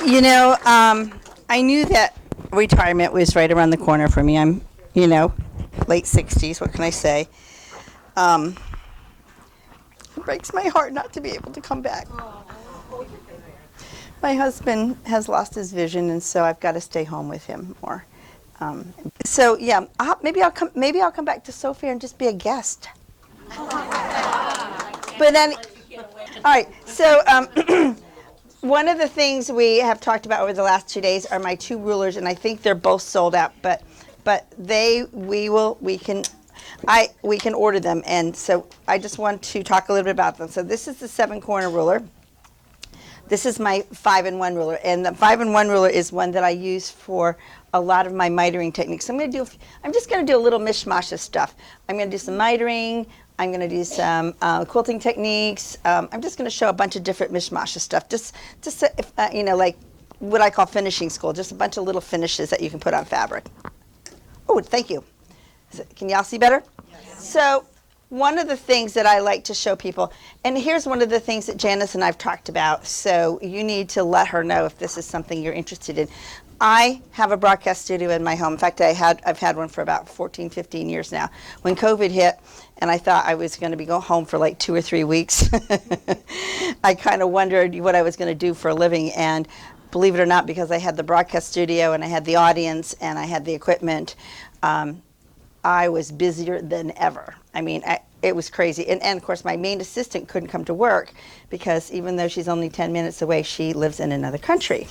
You know, I knew that retirement was right around the corner for me. I'm, late 60s. What can I say? Um, it breaks my heart not to be able to come back. My husband has lost his vision, and so I've got to stay home with him more. So yeah, maybe I'll come. Maybe I'll come back to Sophia and just be a guest. But then, all right. So one of the things we have talked about over the last 2 days are my two rulers, and I think they're both sold out. But we can order them, and so I just want to talk a little bit about them. So this is the 7-corner ruler. This is my 5-in-1 ruler, and the 5-in-1 ruler is one that I use for a lot of my mitering techniques. I'm just going to do a little mishmash of stuff. I'm going to do some mitering. I'm going to do some quilting techniques. I'm just going to show a bunch of different mishmash of stuff. Just like what I call finishing school. Just a bunch of little finishes that you can put on fabric. Oh, thank you. Can y'all see better? Yes. So one of the things that I like to show people, and here's one of the things that Janice and I've talked about, so you need to let her know if this is something you're interested in. I have a broadcast studio in my home. In fact, I've had one for about 14, 15 years now. When COVID hit, and I thought I was going to go home for like 2 or 3 weeks, I kind of wondered what I was going to do for a living. And believe it or not, because I had the broadcast studio and I had the audience and I had the equipment, I was busier than ever. I mean, it was crazy. And of course, my main assistant couldn't come to work because even though she's only 10 minutes away, she lives in another country.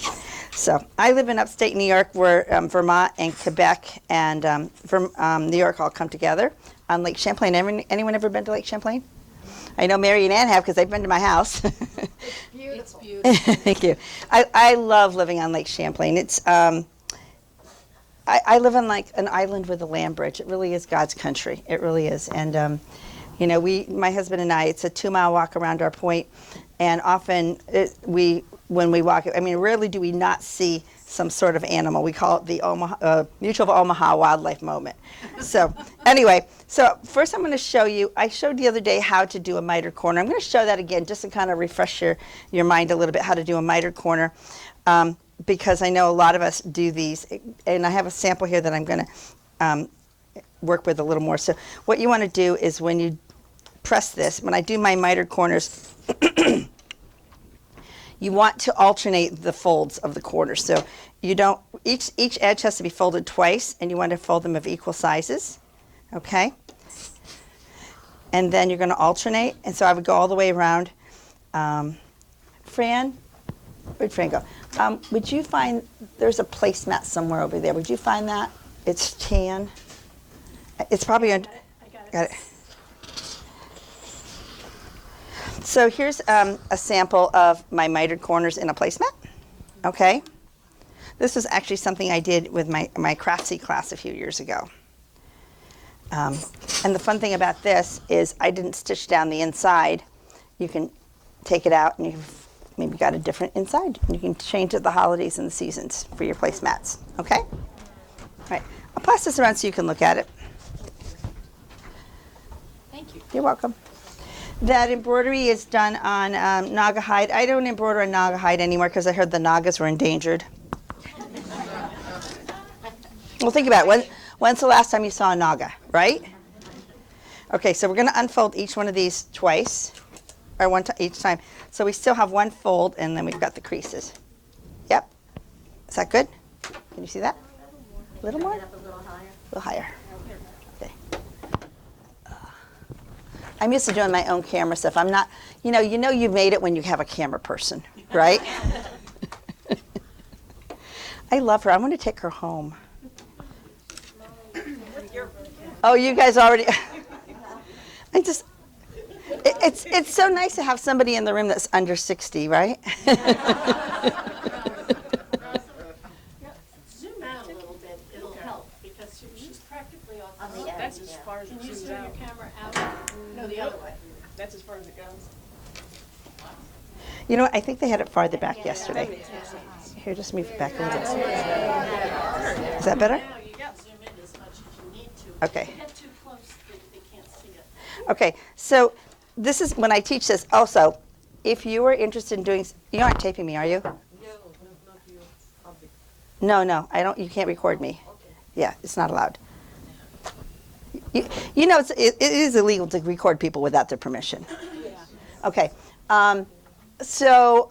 So I live in upstate New York, where Vermont and Quebec and New York all come together on Lake Champlain. Anyone ever been to Lake Champlain? I know Mary and Ann have because they've been to my house. It's beautiful. Thank you. I love living on Lake Champlain. It's I live on like an island with a land bridge. It really is God's country. It really is. And my husband and I, it's a 2-mile walk around our point, and often when we walk, I mean, rarely do we not see some sort of animal. We call it the Mutual of Omaha Wildlife Moment. So anyway, so first I'm going to show you, I showed the other day how to do a mitered corner. I'm going to show that again just to kind of refresh your mind a little bit, how to do a mitered corner. Because I know a lot of us do these, and I have a sample here that I'm going to work with a little more. So what you want to do is when you press this, when I do my mitered corners, you want to alternate the folds of the corners. So you don't, each edge has to be folded twice, and you want to fold them of equal sizes, okay? And then you're going to alternate, and so I would go all the way around. Fran, where'd Fran go? Would you find, there's a placemat somewhere over there. Would you find that? It's tan. It's probably on. Got it. So here's a sample of my mitered corners in a placemat. Okay. This was actually something I did with my Craftsy class a few years ago. And the fun thing about this is I didn't stitch down the inside. You can take it out and you've maybe got a different inside. You can change it the holidays and the seasons for your placemats. Okay? All right. I'll pass this around so you can look at it. Thank you. You're welcome. That embroidery is done on Naga hide. I don't embroider on Naga hide anymore because I heard the Nagas were endangered. Well, think about it. When's the last time you saw a Naga, right? Okay, so we're going to unfold each one of these twice, or each time. So we still have one fold, and then we've got the creases. Yep. Is that good? Can you see that? A little more? A little higher. A little higher. Okay. I'm used to doing my own camera stuff. I'm not, you know you've made it when you have a camera person, right? I love her. I want to take her home. Oh, you guys already, it's so nice to have somebody in the room that's under 60, right? Zoom out a little bit, it'll help, because she's practically off On the the edge. edge. That's as far as Can it you zooms zoom your out. camera out? No, the other way. That's as far as it goes. You know what? I think they had it farther back yesterday. Here, just move it back a little. Is that better? Now you got to zoom in as much as you need to. Okay. If you get too close, they can't see it. Okay, so this is when I teach this. Also, if you are interested in doing, you aren't taping me, are you? No, I don't, you can't record me. Yeah, it's not allowed. You know, it is illegal to record people without their permission. Okay, so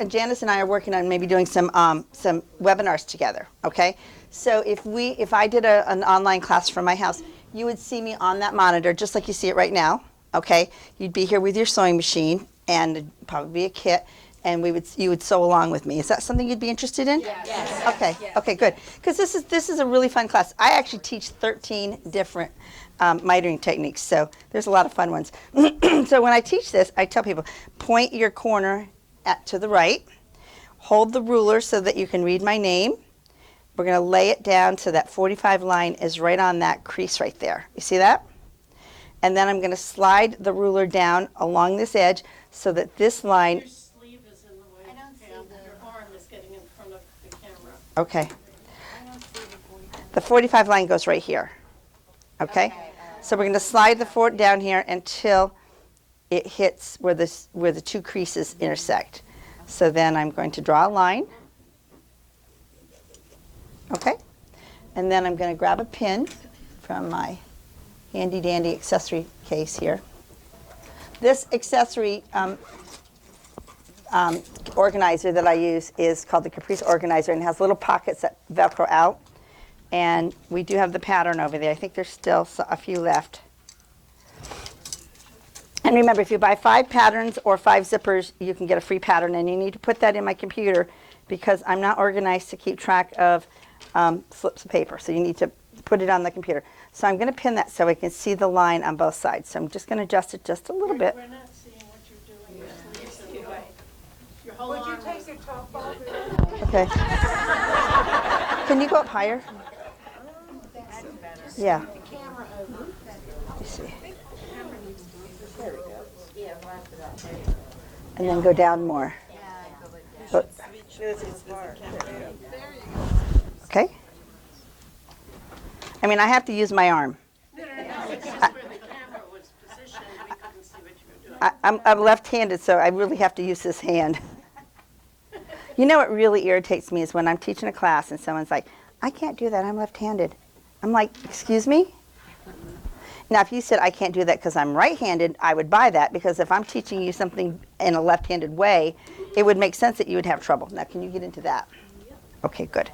Janice and I are working on maybe doing some webinars together, okay? So if I did an online class from my house, you would see me on that monitor just like you see it right now, okay? You'd be here with your sewing machine and it'd probably be a kit, and you would sew along with me. Is that something you'd be interested in? Yes. Okay, okay, good. Because this is a really fun class. I actually teach 13 different mitering techniques, so there's a lot of fun ones. So when I teach this, I tell people, point your corner to the right, hold the ruler so that you can read my name. We're going to lay it down so that 45 line is right on that crease right there. You see that? And then I'm going to slide the ruler down along this edge so that this line. Your sleeve is in the way, Pam. Your arm is getting in front of the camera. Okay. The 45 line goes right here. Okay? So we're going to slide the fort down here until it hits where the two creases intersect. So then I'm going to draw a line. Okay? And then I'm going to grab a pin from my handy dandy accessory case here. This accessory organizer that I use is called the Caprice Organizer, and has little pockets that Velcro out. And we do have the pattern over there. I think there's still a few left. And remember, if you buy 5 patterns or 5 zippers, you can get a free pattern. And you need to put that in my computer because I'm not organized to keep track of slips of paper. So you need to put it on the computer. So I'm going to pin that so I can see the line on both sides. So I'm just going to adjust it just a little bit. We're not seeing what you're doing. Your sleeves in the way. Your whole arm is. Take your top off? Okay. Can you go up higher? Yeah. Let me see. And then go down more. Okay. I mean, I have to use my arm. No, it's just where the camera was positioned. We couldn't see what you were doing. I'm left-handed, so I really have to use this hand. You know what really irritates me is when I'm teaching a class and someone's like, I can't do that, I'm left-handed. I'm like, excuse me? Now, if you said I can't do that because I'm right-handed, I would buy that, because if I'm teaching you something in a left-handed way, it would make sense that you would have trouble. Now, can you get into that? Okay, good.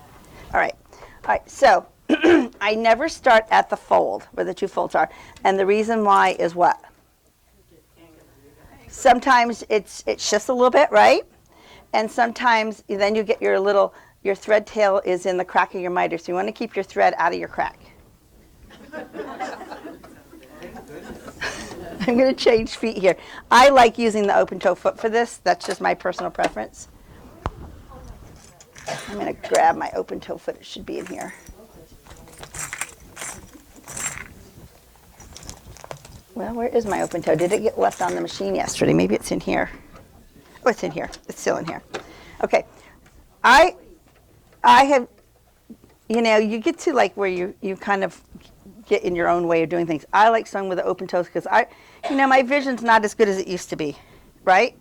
All right. So I never start at the fold where the 2 folds are, and the reason why is what? Sometimes it shifts a little bit, right? And sometimes then you get your thread tail is in the crack of your miter, so you want to keep your thread out of your crack. I'm going to change feet here. I like using the open toe foot for this. That's just my personal preference. I'm going to grab my open toe foot. It should be in here. Well, where is my open toe? Did it get left on the machine yesterday? Maybe it's in here. Oh, it's in here. It's still in here. Okay. I have, you get to like where you kind of get in your own way of doing things. I like sewing with the open toes because my vision's not as good as it used to be, right?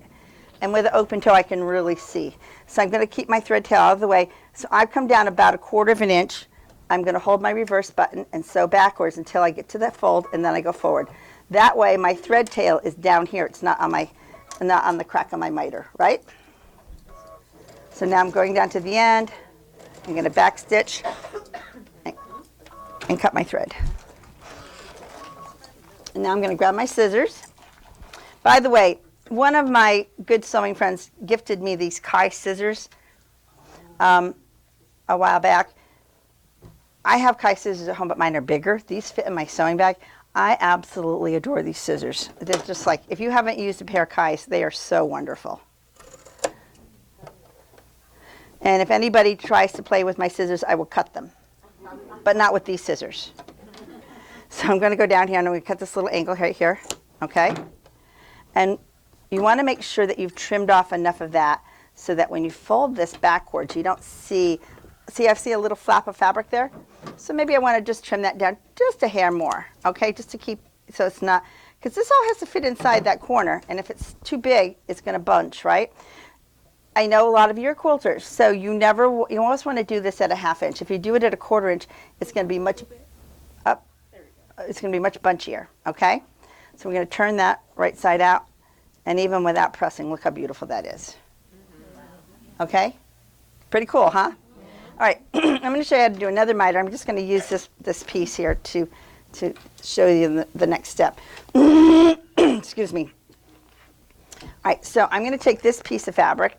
And with the open toe, I can really see. So I'm going to keep my thread tail out of the way. So I've come down about 1/4 inch. I'm going to hold my reverse button and sew backwards until I get to that fold, and then I go forward. That way, my thread tail is down here. It's not on the crack of my miter, right? So now I'm going down to the end. I'm going to back stitch and cut my thread. And now I'm going to grab my scissors. By the way, one of my good sewing friends gifted me these Kai scissors a while back. I have Kai scissors at home, but mine are bigger. These fit in my sewing bag. I absolutely adore these scissors. They're just like, if you haven't used a pair of Kais, they are so wonderful. And if anybody tries to play with my scissors, I will cut them, but not with these scissors. So I'm going to go down here and I'm going to cut this little angle right here, okay? And you want to make sure that you've trimmed off enough of that so that when you fold this backwards, you don't see I see a little flap of fabric there? So maybe I want to just trim that down just a hair more, okay? Just to keep, so it's not, because this all has to fit inside that corner, and if it's too big, it's going to bunch, right? I know a lot of you are quilters, so you always want to do this at a 1/2 inch. If you do it at a 1/4 inch, it's going to be much up. It's going to be much bunchier. Okay, so we're going to turn that right side out, and even without pressing, look how beautiful that is. Okay, pretty cool, huh? All right, I'm going to show you how to do another miter. I'm just going to use this piece here to show you the next step. Excuse me. All right, so I'm going to take this piece of fabric,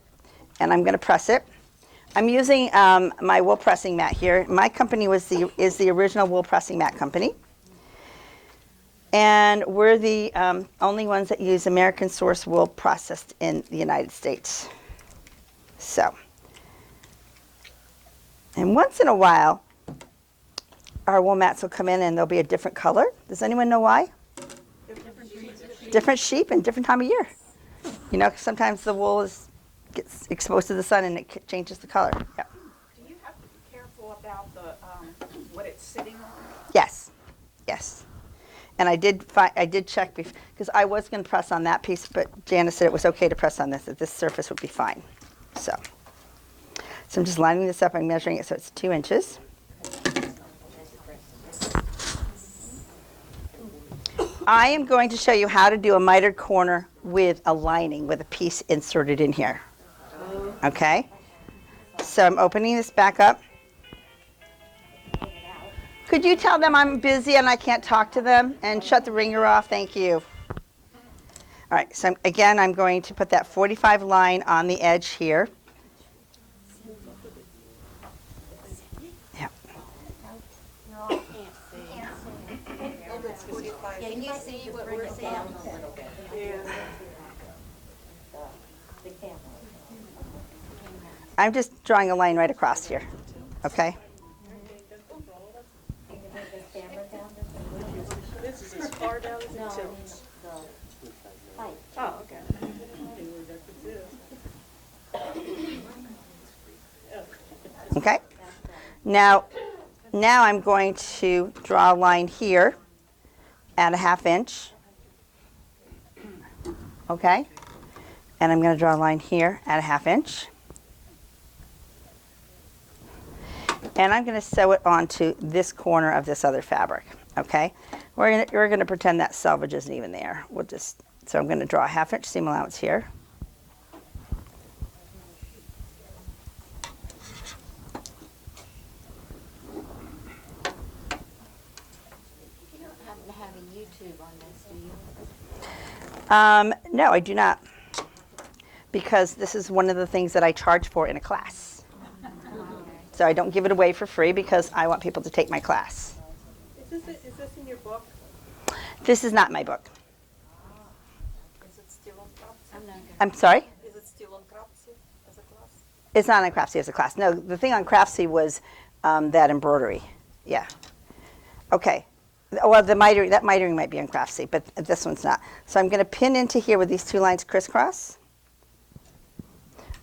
and I'm going to press it. I'm using my wool pressing mat here. My company is the original wool pressing mat company. And we're the only ones that use American source wool processed in the United States. So, and once in a while, our wool mats will come in and they'll be a different color. Does anyone know why? Different sheep and different time of year. You know, 'cause sometimes the wool gets exposed to the sun and it changes the color. Yeah. Do you have to be careful about what it's sitting on? Yes, yes. And I did check because I was going to press on that piece, but Janice said it was okay to press on this, that this surface would be fine. So I'm just lining this up. I'm measuring it so it's 2 inches. I am going to show you how to do a mitered corner with a lining, with a piece inserted in here. Okay? So I'm opening this back up. Could you tell them I'm busy and I can't talk to them? And shut the ringer off, thank you. All right, so again, I'm going to put that 45 line on the edge here. Yeah. Can you see what we're down a little bit? I'm just drawing a line right across here, okay? This is as far down as it tilts. Oh, okay. Okay? Now I'm going to draw a line here at a 1/2 inch. Okay? And I'm going to draw a line here at a 1/2 inch. And I'm going to sew it onto this corner of this other fabric. Okay? We're going to pretend that selvage isn't even there. So I'm going to draw a 1/2 inch seam allowance here. You don't happen to have a YouTube on this, do you? No, I do not. Because this is one of the things that I charge for in a class. So I don't give it away for free because I want people to take my class. Is this in your book? This is not my book. Is it still on Craftsy? I'm sorry? Is it still on Craftsy as a class? It's not on Craftsy as a class. No, the thing on Craftsy was that embroidery. Yeah. Okay. Well, that mitering might be on Craftsy, but this one's not. So I'm going to pin into here with these 2 lines crisscross.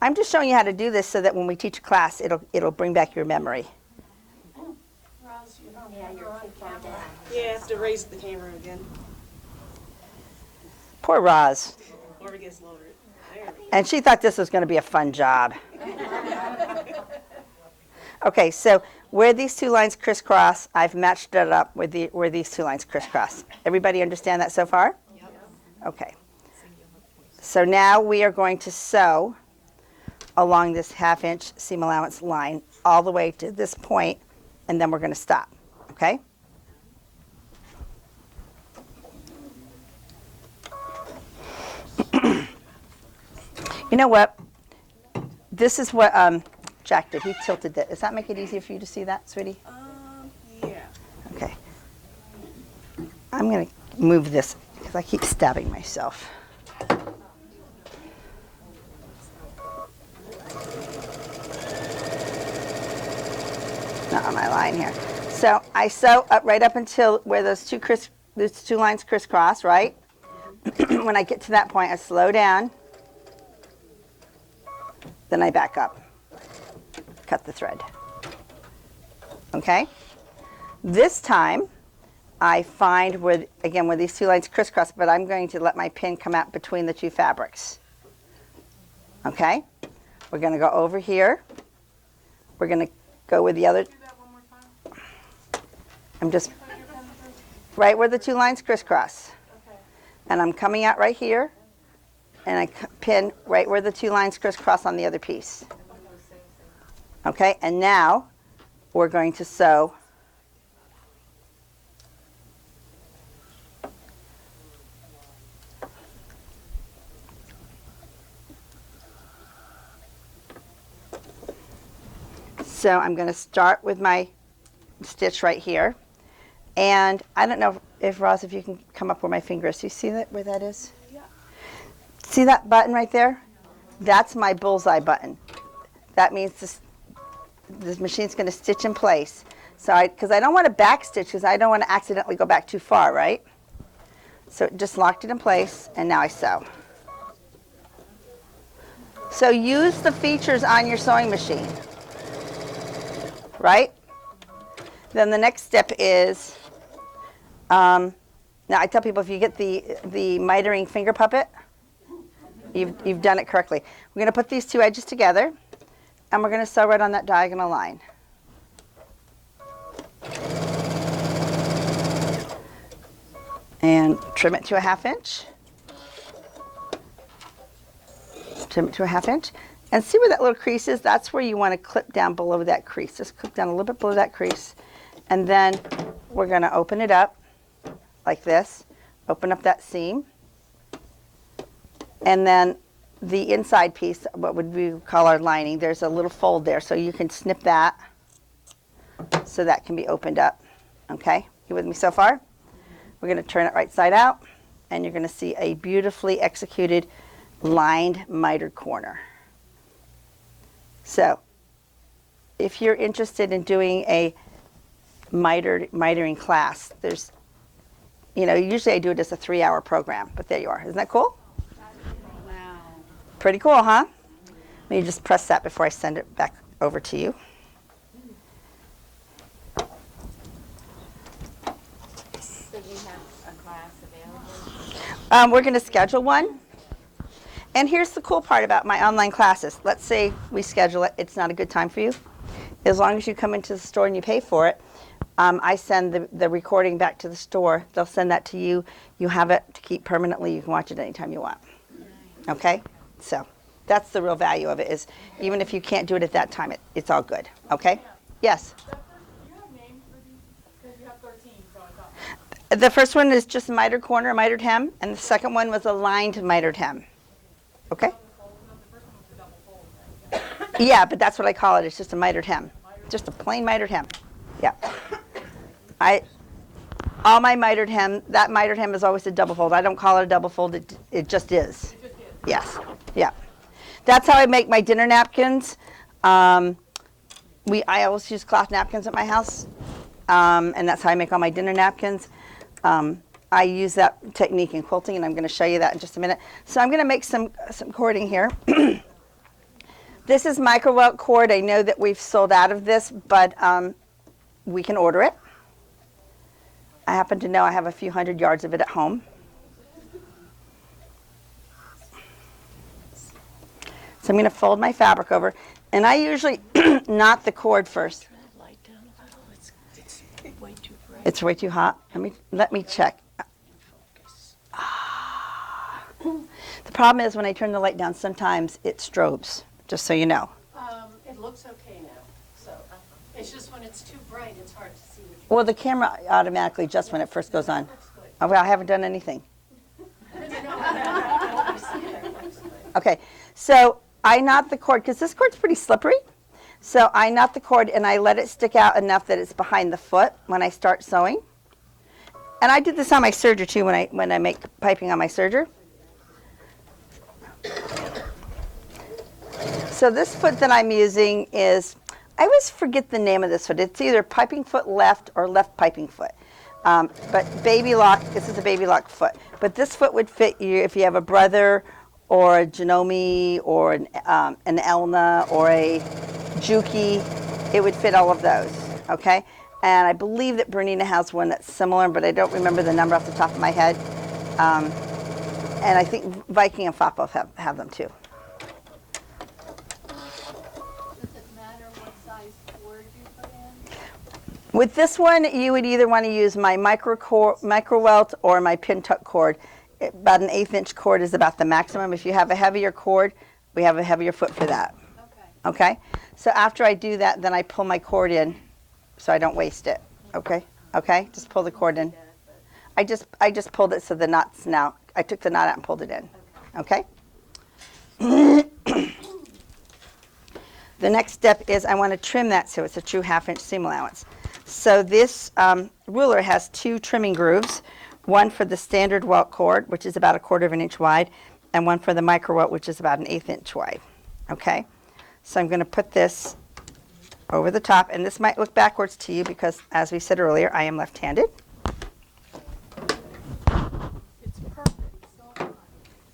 I'm just showing you how to do this so that when we teach a class, it'll bring back your memory. Yeah, you're too far down. Yeah, I have to raise the camera again. Poor Roz. Or it gets lower. There we go. And she thought this was going to be a fun job. Okay, so where these 2 lines crisscross, I've matched it up with where these 2 lines crisscross. Everybody understand that so far? Yep. Okay. So now we are going to sew along this 1/2 inch seam allowance line all the way to this point, and then we're going to stop. Okay? You know what? This is what Jack did. He tilted that. Does that make it easier for you to see that, sweetie? Yeah. Okay. I'm going to move this because I keep stabbing myself. Not on my line here. So I sew up right up until where those two lines crisscross, right? When I get to that point, I slow down. Then I back up. Cut the thread. Okay? This time, I find where these 2 lines crisscross, but I'm going to let my pin come out between the 2 fabrics. Okay? We're going to go over here. We're going to go with the other. Do that one more time. I'm just Put your pen through. right where the 2 lines crisscross. Okay. And I'm coming out right here. And I pin right where the 2 lines crisscross on the other piece. Okay, and now we're going to sew So I'm going to start with my stitch right here. And I don't know if Roz, if you can come up where my finger is. Do you see that where that is? Yeah. See that button right there? That's my bullseye button. That means this machine's going to stitch in place. So because I don't want to back stitch because I don't want to accidentally go back too far, right? So it just locked it in place, and now I sew. So use the features on your sewing machine, right? Then the next step is, now I tell people if you get the mitering finger puppet, you've done it correctly. We're going to put these 2 edges together, and we're going to sew right on that diagonal line. And trim it to a 1/2 inch. Trim it to a 1/2 inch. And see where that little crease is? That's where you want to clip down below that crease. Just clip down a little bit below that crease. And then we're going to open it up like this. Open up that seam. And then the inside piece, what would we call our lining, there's a little fold there. So you can snip that so that can be opened up. Okay? You with me so far? We're going to turn it right side out. And you're going to see a beautifully executed lined mitered corner. So if you're interested in doing a mitering class, there's, usually I do it as a 3-hour program, but there you are. Isn't that cool? Wow. Pretty cool, huh? Let me just press that before I send it back over to you. So you have a class available? We're going to schedule one. And here's the cool part about my online classes. Let's say we schedule it. It's not a good time for you. As long as you come into the store and you pay for it, I send the recording back to the store. They'll send that to you. You have it to keep permanently. You can watch it anytime you want. Okay? So that's the real value of it is even if you can't do it at that time, it's all good. Okay? Yes? Do you have names for these? Because you have 13, so I thought. The first one is just mitered corner, mitered hem, and the second one was a lined mitered hem. Okay? The first one was a double fold, right? Yeah, but that's what I call it. It's just a mitered hem. Just a plain mitered hem. Yeah. All my mitered hem, that mitered hem is always a double fold. I don't call it a double fold. It just is. Yes. Yeah. That's how I make my dinner napkins. I always use cloth napkins at my house, and that's how I make all my dinner napkins. I use that technique in quilting, and I'm going to show you that in just a minute. So I'm going to make some cording here. This is micro welt cord. I know that we've sold out of this, but we can order it. I happen to know I have a few hundred yards of it at home. So I'm going to fold my fabric over, and I usually knot the cord first. Light down a little. It's way too bright. It's way too hot. Let me check. The problem is when I turn the light down, sometimes it strobes. Just so you know. It looks okay now. So it's just when it's too bright, it's hard to see what you. Well, the camera automatically adjusts when it first goes on. Oh, well, I haven't done anything. Okay, so I knot the cord because this cord's pretty slippery. So I knot the cord and I let it stick out enough that it's behind the foot when I start sewing. And I did this on my serger too when I make piping on my serger. So this foot that I'm using is, I always forget the name of this foot. It's either piping foot left or left piping foot. But baby lock, this is a baby lock foot. But this foot would fit you if you have a brother or a Janome or an Elna or a Juki. It would fit all of those, okay? And I believe that Bernina has one that's similar, but I don't remember the number off the top of my head. And I think Viking and Fop both have them too. With this one, you would either want to use my micro welt or my pin tuck cord. About an 1/8 inch cord is about the maximum. If you have a heavier cord, we have a heavier foot for that. Okay? So after I do that, then I pull my cord in so I don't waste it. Okay? Okay? Just pull the cord in. I just pulled it so the knot's now, I took the knot out and pulled it in. Okay? The next step is I want to trim that so it's a true 1/2 inch seam allowance. So this ruler has 2 trimming grooves, one for the standard welt cord, which is about 1/4 inch wide, and one for the micro welt, which is about an 1/8 inch wide. Okay? So I'm going to put this over the top, and this might look backwards to you because, as we said earlier, I am left-handed. It's perfect. So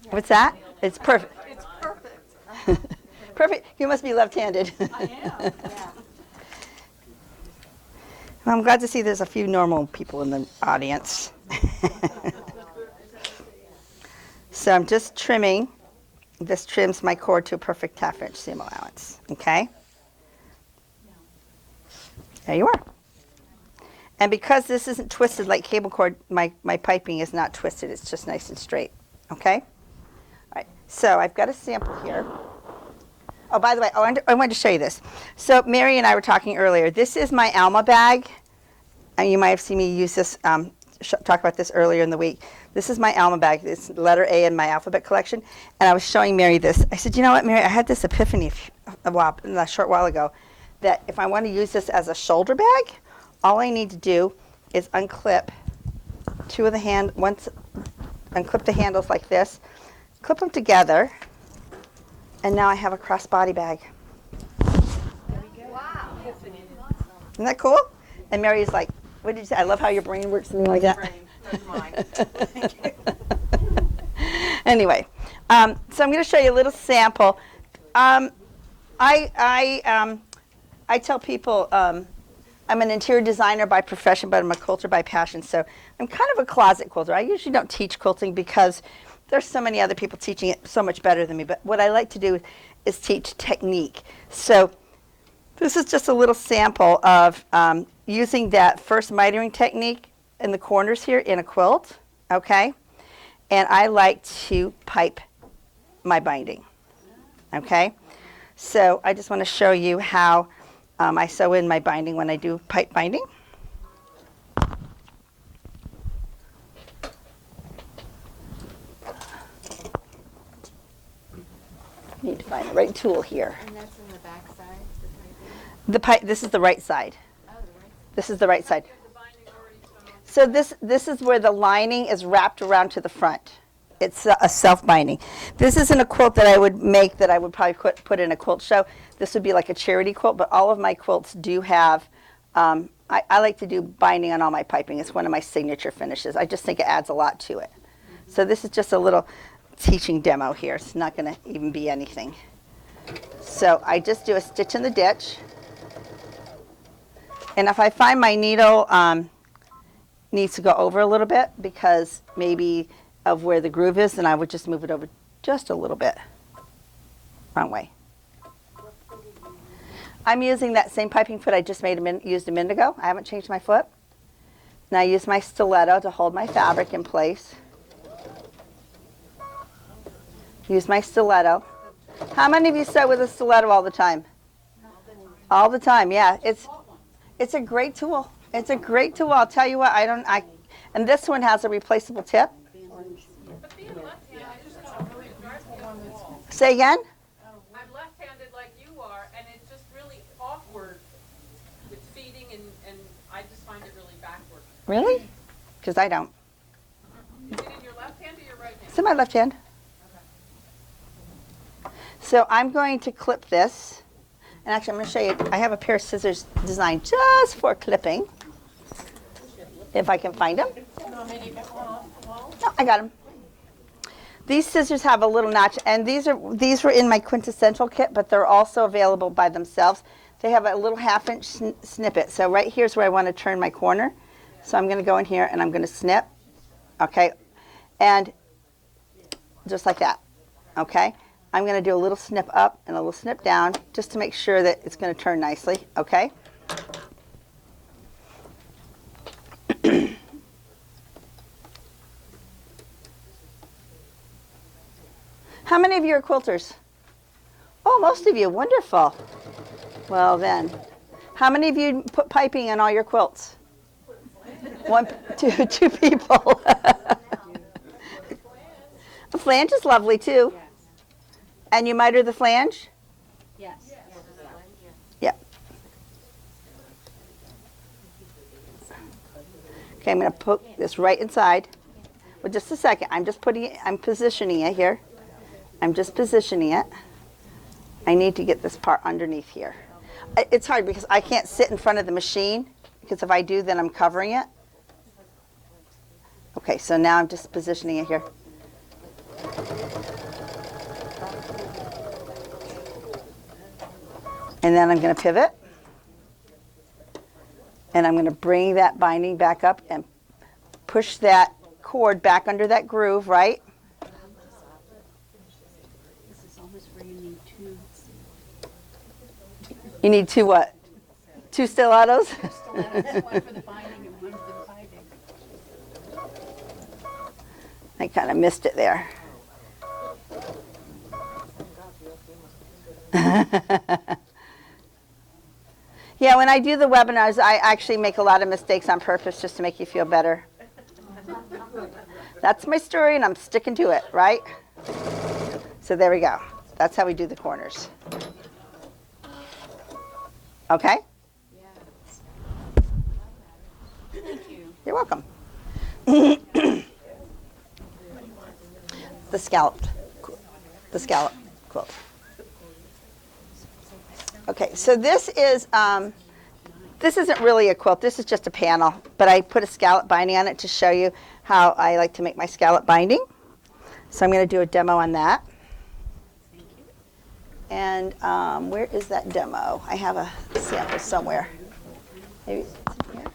What's that? It's perfect. it's perfect. Perfect. You must be left-handed. I am. Well, I'm glad to see there's a few normal people in the audience. So I'm just trimming. This trims my cord to a perfect 1/2 inch seam allowance. Okay? There you are. And because this isn't twisted like cable cord, my piping is not twisted. It's just nice and straight. Okay? All right. So I've got a sample here. Oh, by the way, I wanted to show you this. So Mary and I were talking earlier. This is my Alma bag. And you might have seen me use this, talk about this earlier in the week. This is my Alma bag. It's letter A in my alphabet collection. And I was showing Mary this. I said, you know what, Mary, I had this epiphany a short while ago that if I want to use this as a shoulder bag, all I need to do is unclip unclip the handles like this, clip them together, and now I have a crossbody bag. Wow. Isn't that cool? And Mary's like, what did you say? I love how your brain works, something like that. Anyway, so I'm going to show you a little sample. I tell people I'm an interior designer by profession, but I'm a quilter by passion. So I'm kind of a closet quilter. I usually don't teach quilting because there's so many other people teaching it so much better than me. But what I like to do is teach technique. So this is just a little sample of using that first mitering technique in the corners here in a quilt, okay? And I like to pipe my binding, okay? So I just want to show you how I sew in my binding when I do pipe binding. Need to find the right tool here. And that's in the back side, This is the right side. Oh, the right. This is the right side. So this is where the lining is wrapped around to the front. It's a self-binding. This isn't a quilt that I would make that I would probably put in a quilt show. This would be like a charity quilt, but all of my quilts do have, I like to do binding on all my piping. It's one of my signature finishes. I just think it adds a lot to it. So this is just a little teaching demo here. It's not going to even be anything. So I just do a stitch in the ditch. And if I find my needle needs to go over a little bit because maybe of where the groove is, then I would just move it over just a little bit. Wrong way. I'm using that same piping foot I just used a minute ago. I haven't changed my foot. Now I use my stiletto to hold my fabric in place. Use my stiletto. How many of you sew with a stiletto all the time? All the time, yeah. It's a great tool. It's a great tool. I'll tell you what, and this one has a replaceable tip. Say again? I'm left-handed like you are, and it's just really awkward with feeding, and I just find it really backward. Really? Because I don't. Is it in your left hand or your right hand? It's in my left hand. So I'm going to clip this. And actually, I'm going to show you, I have a pair of scissors designed just for clipping. If I can find them. No, I got them. These scissors have a little notch, and these were in my quintessential kit, but they're also available by themselves. They have a little 1/2 inch snippet. So right here's where I want to turn my corner. So I'm going to go in here and I'm going to snip. Okay. And just like that. Okay. I'm going to do a little snip up and a little snip down just to make sure that it's going to turn nicely. Okay. How many of you are quilters? Oh, most of you. Wonderful. Well then, how many of you put piping in all your quilts? One, two people. The flange is lovely too. And you miter the flange? Yes. Yep. Okay, I'm going to put this right inside. Well, just a second. I'm positioning it here. I'm just positioning it. I need to get this part underneath here. It's hard because I can't sit in front of the machine, because if I do, then I'm covering it. Okay, so now I'm just positioning it here. And then I'm going to pivot. And I'm going to bring that binding back up and push that cord back under that groove, right? This is almost where you need two. You need two what? Two stilettos? Stilettos, one for the binding and one for the piping. I kind of missed it there. Yeah, when I do the webinars, I actually make a lot of mistakes on purpose just to make you feel better. That's my story, and I'm sticking to it, right? So there we go. That's how we do the corners. Okay? Thank you. You're welcome. The scallop quilt. Okay, so this isn't really a quilt. This is just a panel, but I put a scallop binding on it to show you how I like to make my scallop binding. So I'm going to do a demo on that. And where is that demo? I have a sample somewhere. Maybe it's in here.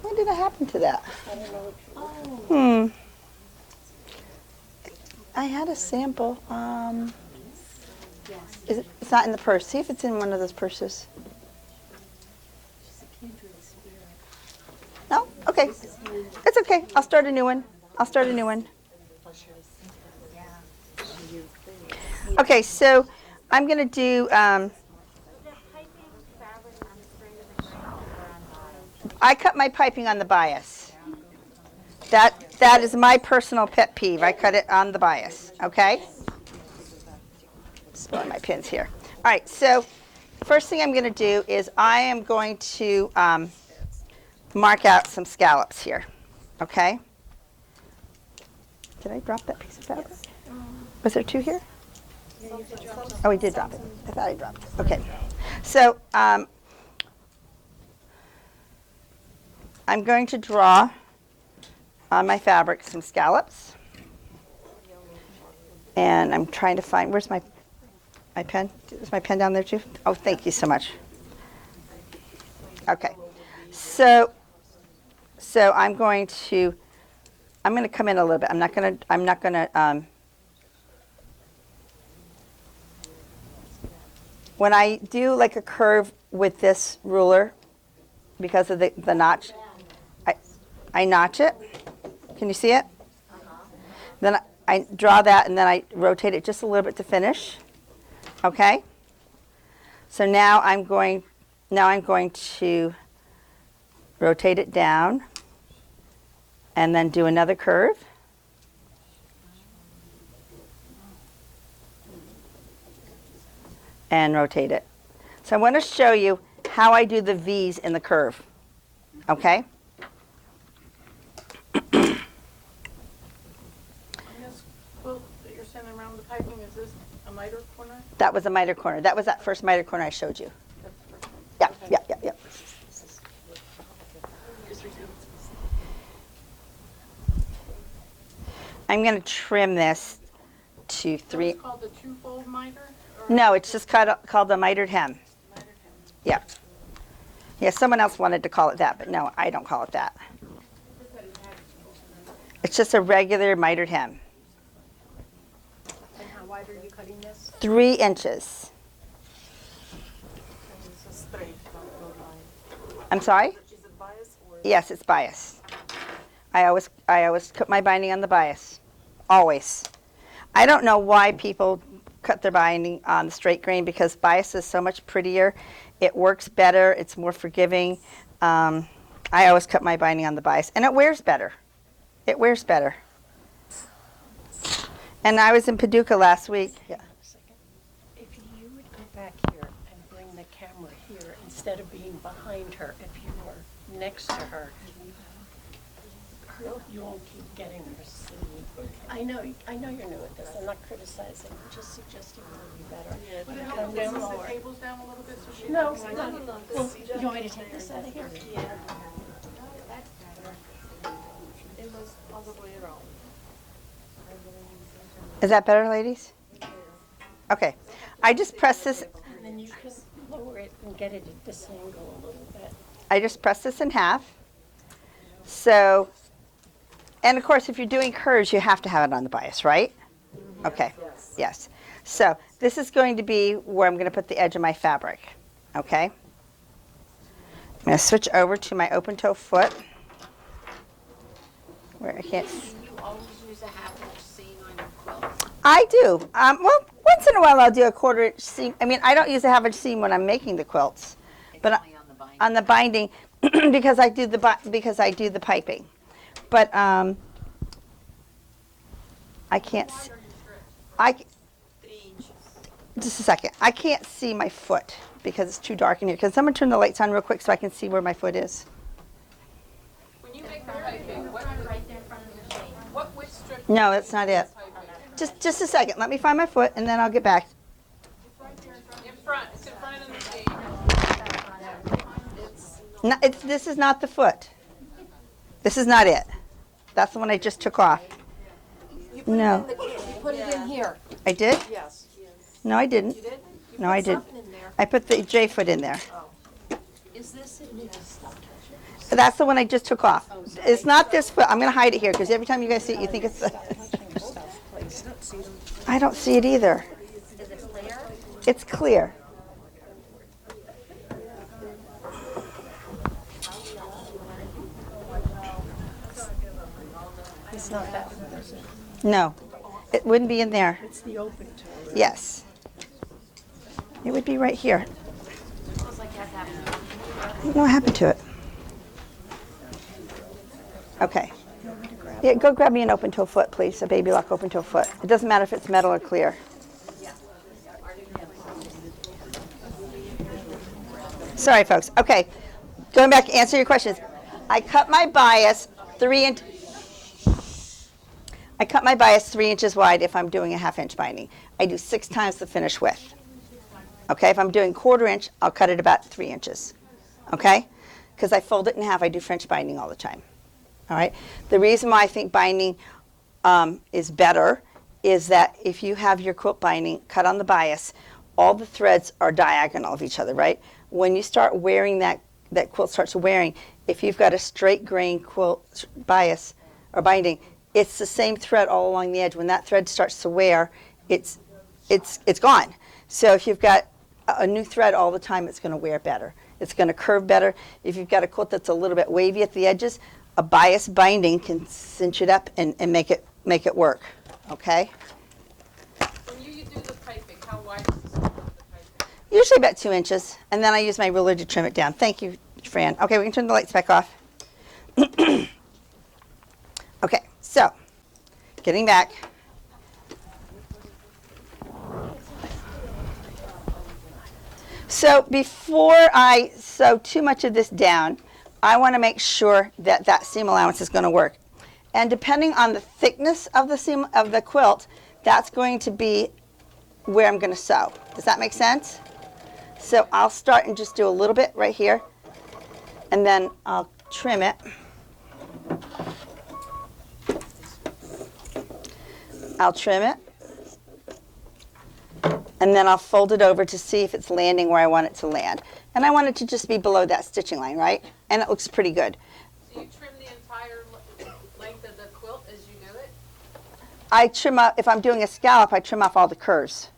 When did it happen to that? I had a sample. It's not in the purse. See if it's in one of those purses. No? Okay. It's okay. I'll start a new one. Okay, so I'm going to do, I cut my piping on the bias. That is my personal pet peeve. I cut it on the bias, okay? Spilling my pins here. All right, so first thing I'm going to do is I am going to mark out some scallops here, okay? Did I drop that piece of fabric? Was there two here? Oh, we did drop it. I thought I dropped it. Okay. So I'm going to draw on my fabric some scallops. And I'm trying to find, where's my pen? Is my pen down there too? Oh, thank you so much. Okay. So I'm going to come in a little bit. I'm not going to when I do like a curve with this ruler, because of the notch, I notch it. Can you see it? Then I draw that, and then I rotate it just a little bit to finish. Okay? So now I'm going to rotate it down and then do another curve. And rotate it. So I want to show you how I do the V's in the curve. Okay? On this quilt that you're sending around the piping, is this a miter corner? That was a miter corner. That was that first miter corner I showed you. That's the first one. Yeah. I'm going to trim this to So 3. it's called the two-fold miter? Or No, it's just called the mitered hem. miter hem? Yeah. Yeah, someone else wanted to call it that, but no, I don't call it that. It's just a regular mitered hem. And how wide are you cutting this? 3 inches. It's a straight, not no line. I'm sorry? Is it bias or? Yes, it's bias. I always cut my binding on the bias. Always. I don't know why people cut their binding on the straight grain, because bias is so much prettier. It works better. It's more forgiving. I always cut my binding on the bias, and it wears better. It wears better. And I was in Paducah last week. Yeah. If you would go back here and bring the camera here instead of being behind her, if you were next to her, you won't keep getting her seen. I know you're new at this. I'm not criticizing. I'm just suggesting it would be better. Come down lower. Tables down a little bit so she. No, well, you want me to take this out of here? Yeah. It was all the way around. Is that better, ladies? Okay. I just press this. And then you can lower it and get it at this angle a little bit. I just press this in half. So, and of course, if you're doing curves, you have to have it on the bias, right? Okay. Yes. So this is going to be where I'm going to put the edge of my fabric. Okay. I'm going to switch over to my open toe foot, where I can't. You always use a half-inch seam on your quilts. I do. Well, once in a while I'll do a 1/4 inch seam. I mean, I don't use a 1/2 inch seam when I'm making the quilts, but Only on the binding. on the binding because I do the piping. But I can't. Just a second. I can't see my foot because it's too dark in here. Can someone turn the lights on real quick so I can see where my foot is? When you make the piping, which strip? No, that's not it. Just a second. Let me find my foot and then I'll get back. In front, it's in front of the machine. No, this is not the foot. This is not it. That's the one I just took off. No. You put it in here. I did? Yes. No, I didn't. You did? No, I didn't. Something in there. I put the J foot in there. Is this it? That's the one I just took off. It's not this foot. I'm going to hide it here because every time you guys see it, you think it's. I don't see it either. Is it clear? It's clear. It's not that one, is it? No, it wouldn't be in there. It's the open toe. Yes. It would be right here. Looks like you have to have I don't know what happened to it. Okay. Yeah, go grab me an open toe foot, please. A baby lock open toe foot. It doesn't matter if it's metal or clear. Sorry, folks. Okay. Going back, answer your questions. I cut my bias 3 inches wide if I'm doing a 1/2 inch binding. I do 6 times the finished width. Okay, if I'm doing 1/4 inch, I'll cut it about 3 inches. Okay, because I fold it in half. I do French binding all the time. All right. The reason why I think binding is better is that if you have your quilt binding cut on the bias, all the threads are diagonal of each other, right? When you start wearing that quilt starts wearing, if you've got a straight grain quilt bias or binding, it's the same thread all along the edge. When that thread starts to wear, it's gone. So if you've got a new thread all the time, it's going to wear better. It's going to curve better. If you've got a quilt that's a little bit wavy at the edges, a bias binding can cinch it up and make it work. Okay? When you do the piping, how wide is the strip of the piping? Usually about 2 inches, and then I use my ruler to trim it down. Thank you, Fran. Okay, we can turn the lights back off. Okay, so getting back. So before I sew too much of this down, I want to make sure that that seam allowance is going to work. And depending on the thickness of the seam of the quilt, that's going to be where I'm going to sew. Does that make sense? So I'll start and just do a little bit right here, and then I'll trim it. I'll trim it, and then I'll fold it over to see if it's landing where I want it to land. And I want it to just be below that stitching line, right? And it looks pretty good. So you trim the entire length of the quilt as you do it? I trim up, if I'm doing a scallop, I trim off all the curves.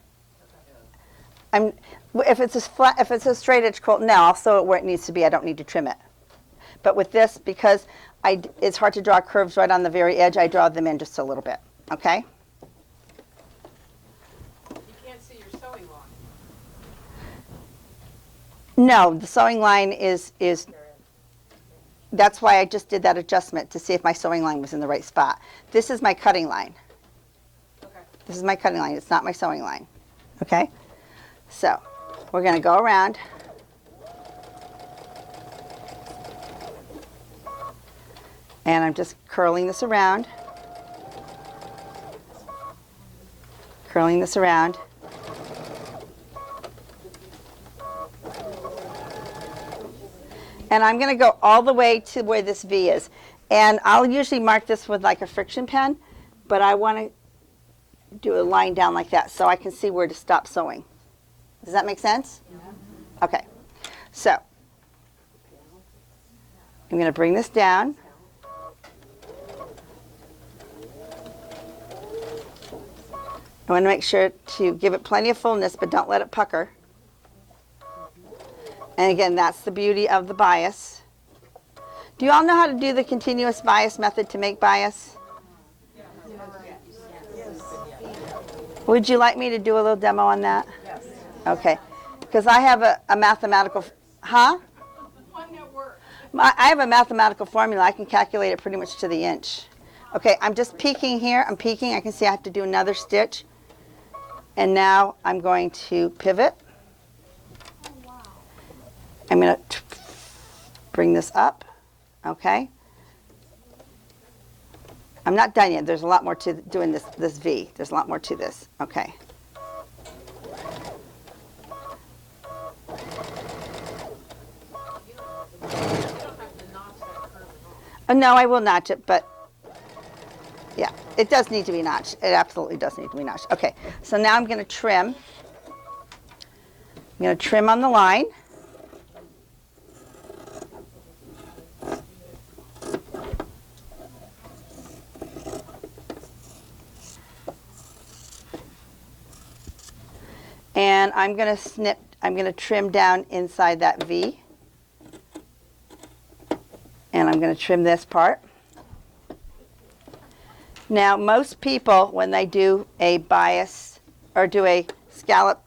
If it's a straight edge quilt, no, I'll sew it where it needs to be. I don't need to trim it. But with this, because it's hard to draw curves right on the very edge, I draw them in just a little bit, okay? No, the sewing line is, that's why I just did that adjustment to see if my sewing line was in the right spot. This is my cutting line. Okay. This is my cutting line. It's not my sewing line. Okay? So we're going to go around. And I'm just curling this around. Curling this around. And I'm going to go all the way to where this V is. And I'll usually mark this with like a friction pen, but I want to do a line down like that so I can see where to stop sewing. Does that make sense? Yeah. Okay. So I'm going to bring this down. I want to make sure to give it plenty of fullness, but don't let it pucker. And again, that's the beauty of the bias. Do you all know how to do the continuous bias method to make bias? Would you like me to do a little demo on that? Yes. Okay. Because I have a mathematical, huh? One that works. I have a mathematical formula. I can calculate it pretty much to the inch. Okay, I'm just peeking here. I'm peeking. I can see I have to do another stitch. And now I'm going to pivot. I'm going to bring this up, okay? I'm not done yet. There's a lot more to doing this V. There's a lot more to this, okay? No, I will notch it, but yeah, it does need to be notched. It absolutely does need to be notched. Okay, so now I'm going to trim. I'm going to trim on the line. And I'm going to trim down inside that V. And I'm going to trim this part. Now, most people, when they do a bias or do a scallop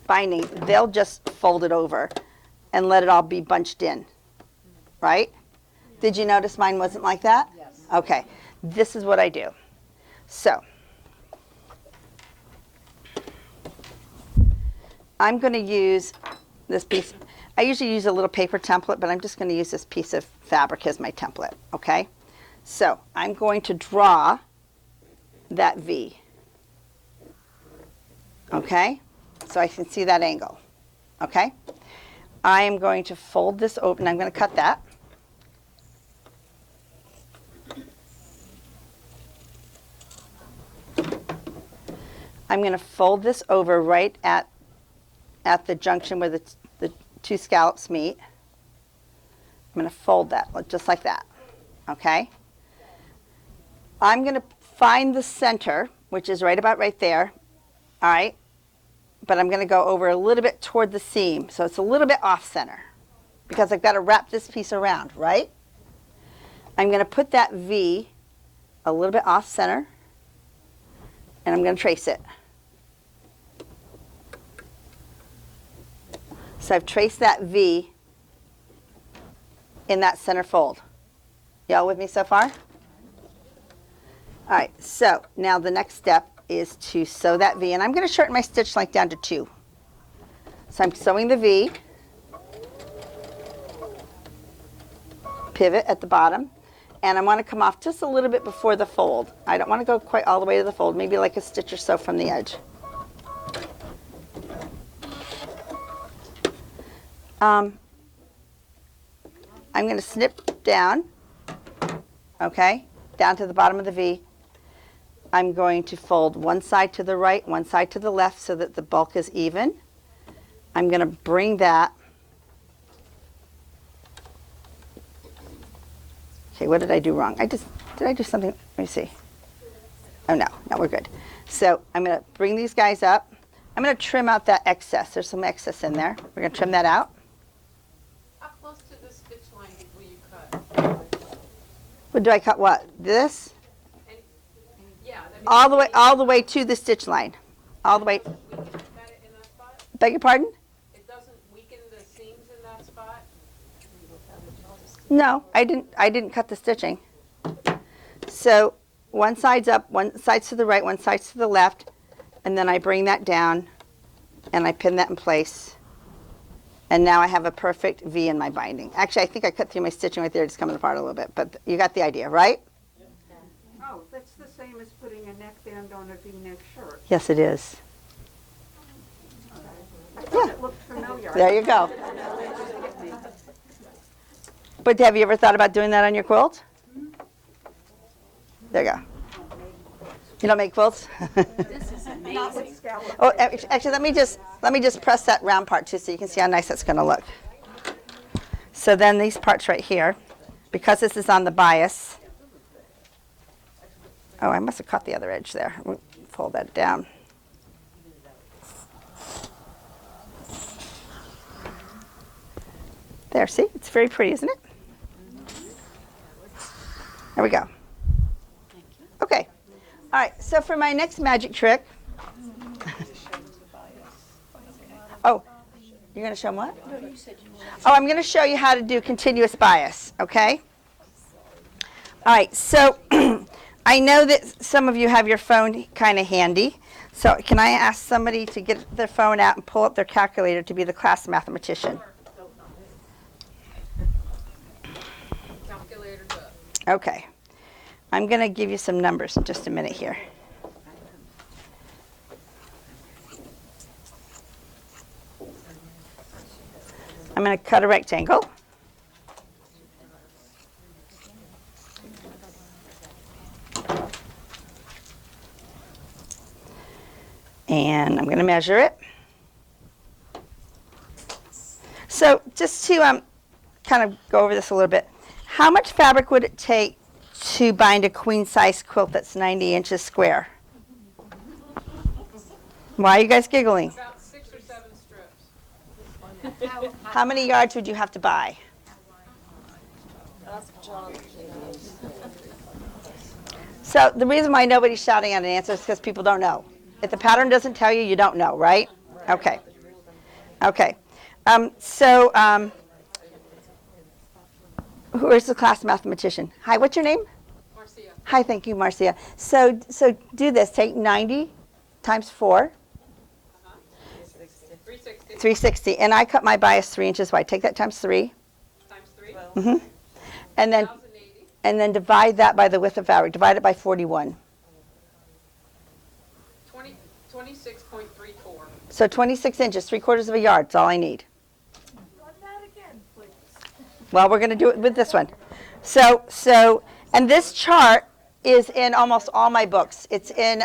binding, they'll just fold it over and let it all be bunched in, right? Did you notice mine wasn't like that? Yes. Okay, this is what I do. So, I'm going to use this piece. I usually use a little paper template, but I'm just going to use this piece of fabric as my template, okay? So I'm going to draw that V, okay? So I can see that angle, okay? I am going to fold this open. I'm going to cut that. I'm going to fold this over right at the junction where the two scallops meet. I'm going to fold that just like that, okay? I'm going to find the center, which is right about right there, all right? But I'm going to go over a little bit toward the seam, so it's a little bit off center because I've got to wrap this piece around, right? I'm going to put that V a little bit off center, and I'm going to trace it. So I've traced that V in that center fold. Y'all with me so far? All right, so now the next step is to sew that V, and I'm going to shorten my stitch length down to 2. So I'm sewing the V, pivot at the bottom, and I want to come off just a little bit before the fold. I don't want to go quite all the way to the fold, maybe like a stitch or so from the edge. I'm going to snip down, okay, down to the bottom of the V. I'm going to fold one side to the right, one side to the left so that the bulk is even. I'm going to bring that. Okay, what did I do wrong? Did I do something? Let me see. Oh, no, we're good. So I'm going to bring these guys up. I'm going to trim out that excess. There's some excess in there. We're going to trim that out. How close to the stitch line will you cut? Well, do I cut what? This? Yeah. All the way to the stitch line. All the way. We can cut it in that spot? Beg your pardon? It doesn't weaken the seams in that spot? No, I didn't cut the stitching. So one side's up, one side's to the right, one side's to the left, and then I bring that down and I pin that in place. And now I have a perfect V in my binding. Actually, I think I cut through my stitching right there. It's coming apart a little bit, but you got the idea, right? Oh, that's the same as putting a neckband on a V-neck shirt. Yes, it is. I thought it looked familiar. There you go. But have you ever thought about doing that on your quilt? There you go. You don't make quilts? Not with scallop. Oh, actually, let me just press that round part too, so you can see how nice that's going to look. So then these parts right here, because this is on the bias. Oh, I must have cut the other edge there. We'll fold that down. There, see? It's very pretty, isn't it? There we go. Okay. All right, so for my next magic trick. Oh, you're going to show them what? Oh, I'm going to show you how to do continuous bias, okay? All right, so I know that some of you have your phone kind of handy. So can I ask somebody to get their phone out and pull up their calculator to be the class mathematician? Calculator's up. Okay. I'm going to give you some numbers in just a minute here. I'm going to cut a rectangle. And I'm going to measure it. So just to kind of go over this a little bit, how much fabric would it take to bind a queen-size quilt that's 90 inches square? Why are you guys giggling? About 6 or 7 strips. How many yards would you have to buy? So the reason why nobody's shouting out an answer is because people don't know. If the pattern doesn't tell you, you don't know, right? Okay. Okay. Who is the class mathematician? Hi, what's your name? Marcia. Hi, thank you, Marcia. So do this. Take 90 times 4, 360 360. And I cut my bias 3 inches wide. Take that times 3. times 3. Mm-hmm. And then 1080. and then divide that by the width of fabric. Divide it by 41. 26.34. So 26 inches, 3/4 of a yard. That's all I need. Well, we're going to do it with this one. And this chart is in almost all my books. It's in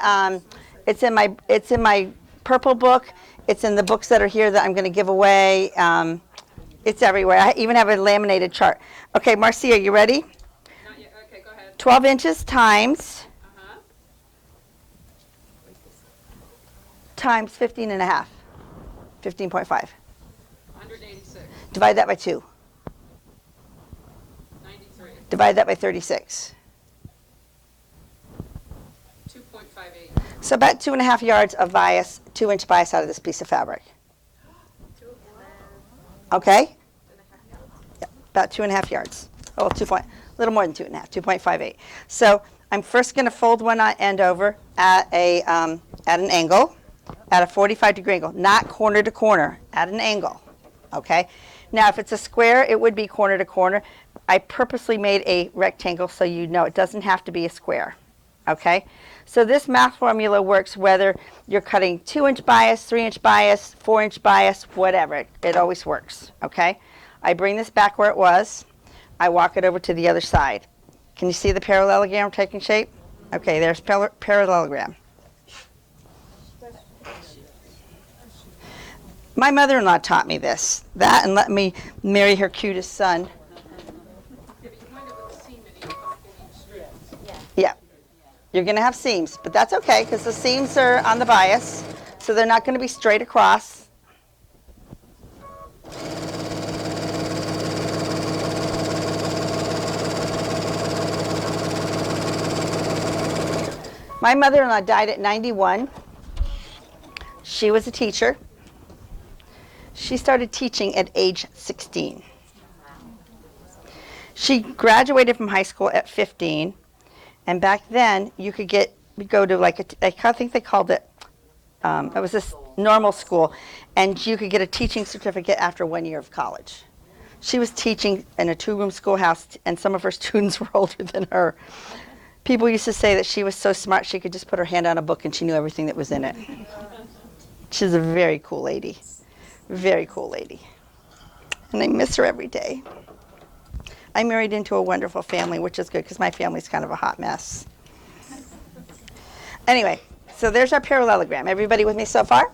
my purple book. It's in the books that are here that I'm going to give away. It's everywhere. I even have a laminated chart. Okay, Marcia, you ready? Not yet. Okay, go ahead. 12 inches times 15 and a half. 15.5. 186. Divide that by 2. 93. Divide that by 36. 2.58. So about 2.5 yards of bias, 2-inch bias out of this piece of fabric. Okay? Yeah, about 2.5 yards. Oh, a little more than 2.5, 2.58. So I'm first going to fold one end over at an angle, at a 45-degree angle, not corner to corner, at an angle. Okay? Now, if it's a square, it would be corner to corner. I purposely made a rectangle so you know it doesn't have to be a square. Okay? So this math formula works whether you're cutting 2-inch bias, 3-inch bias, 4-inch bias, whatever. It always works. Okay? I bring this back where it was. I walk it over to the other side. Can you see the parallelogram taking shape? Okay, there's parallelogram. My mother-in-law taught me that and let me marry her cutest son. Yeah, but you wind up with a seam in each strip. Yeah. You're going to have seams, but that's okay because the seams are on the bias, so they're not going to be straight across. My mother-in-law died at 91. She was a teacher. She started teaching at age 16. She graduated from high school at 15, and back then you could go to like I think they called it, it was this normal school, and you could get a teaching certificate after 1 year of college. She was teaching in a 2-room schoolhouse, and some of her students were older than her. People used to say that she was so smart she could just put her hand on a book and she knew everything that was in it. She's a very cool lady. Very cool lady. And I miss her every day. I married into a wonderful family, which is good because my family's kind of a hot mess. Anyway, so there's our parallelogram. Everybody with me so far?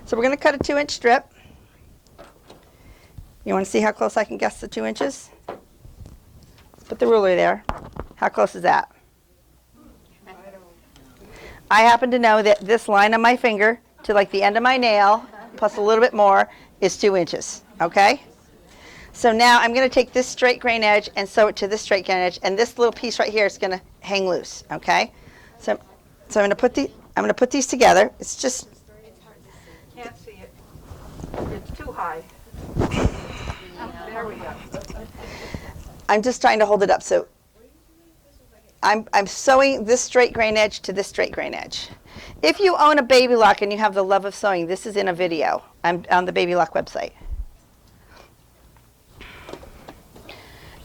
So we're going to cut a 2-inch strip. You want to see how close I can guess the 2 inches? Put the ruler there. How close is that? I happen to know that this line on my finger to like the end of my nail, plus a little bit more, is 2 inches. Okay? So now I'm going to take this straight grain edge and sew it to this straight grain edge, and this little piece right here is going to hang loose. Okay? So I'm going to put these together. It's just Can't see it. It's too high. There we go. I'm just trying to hold it up. So I'm sewing this straight grain edge to this straight grain edge. If you own a baby lock and you have the love of sewing, this is in a video. I'm on the Baby Lock website.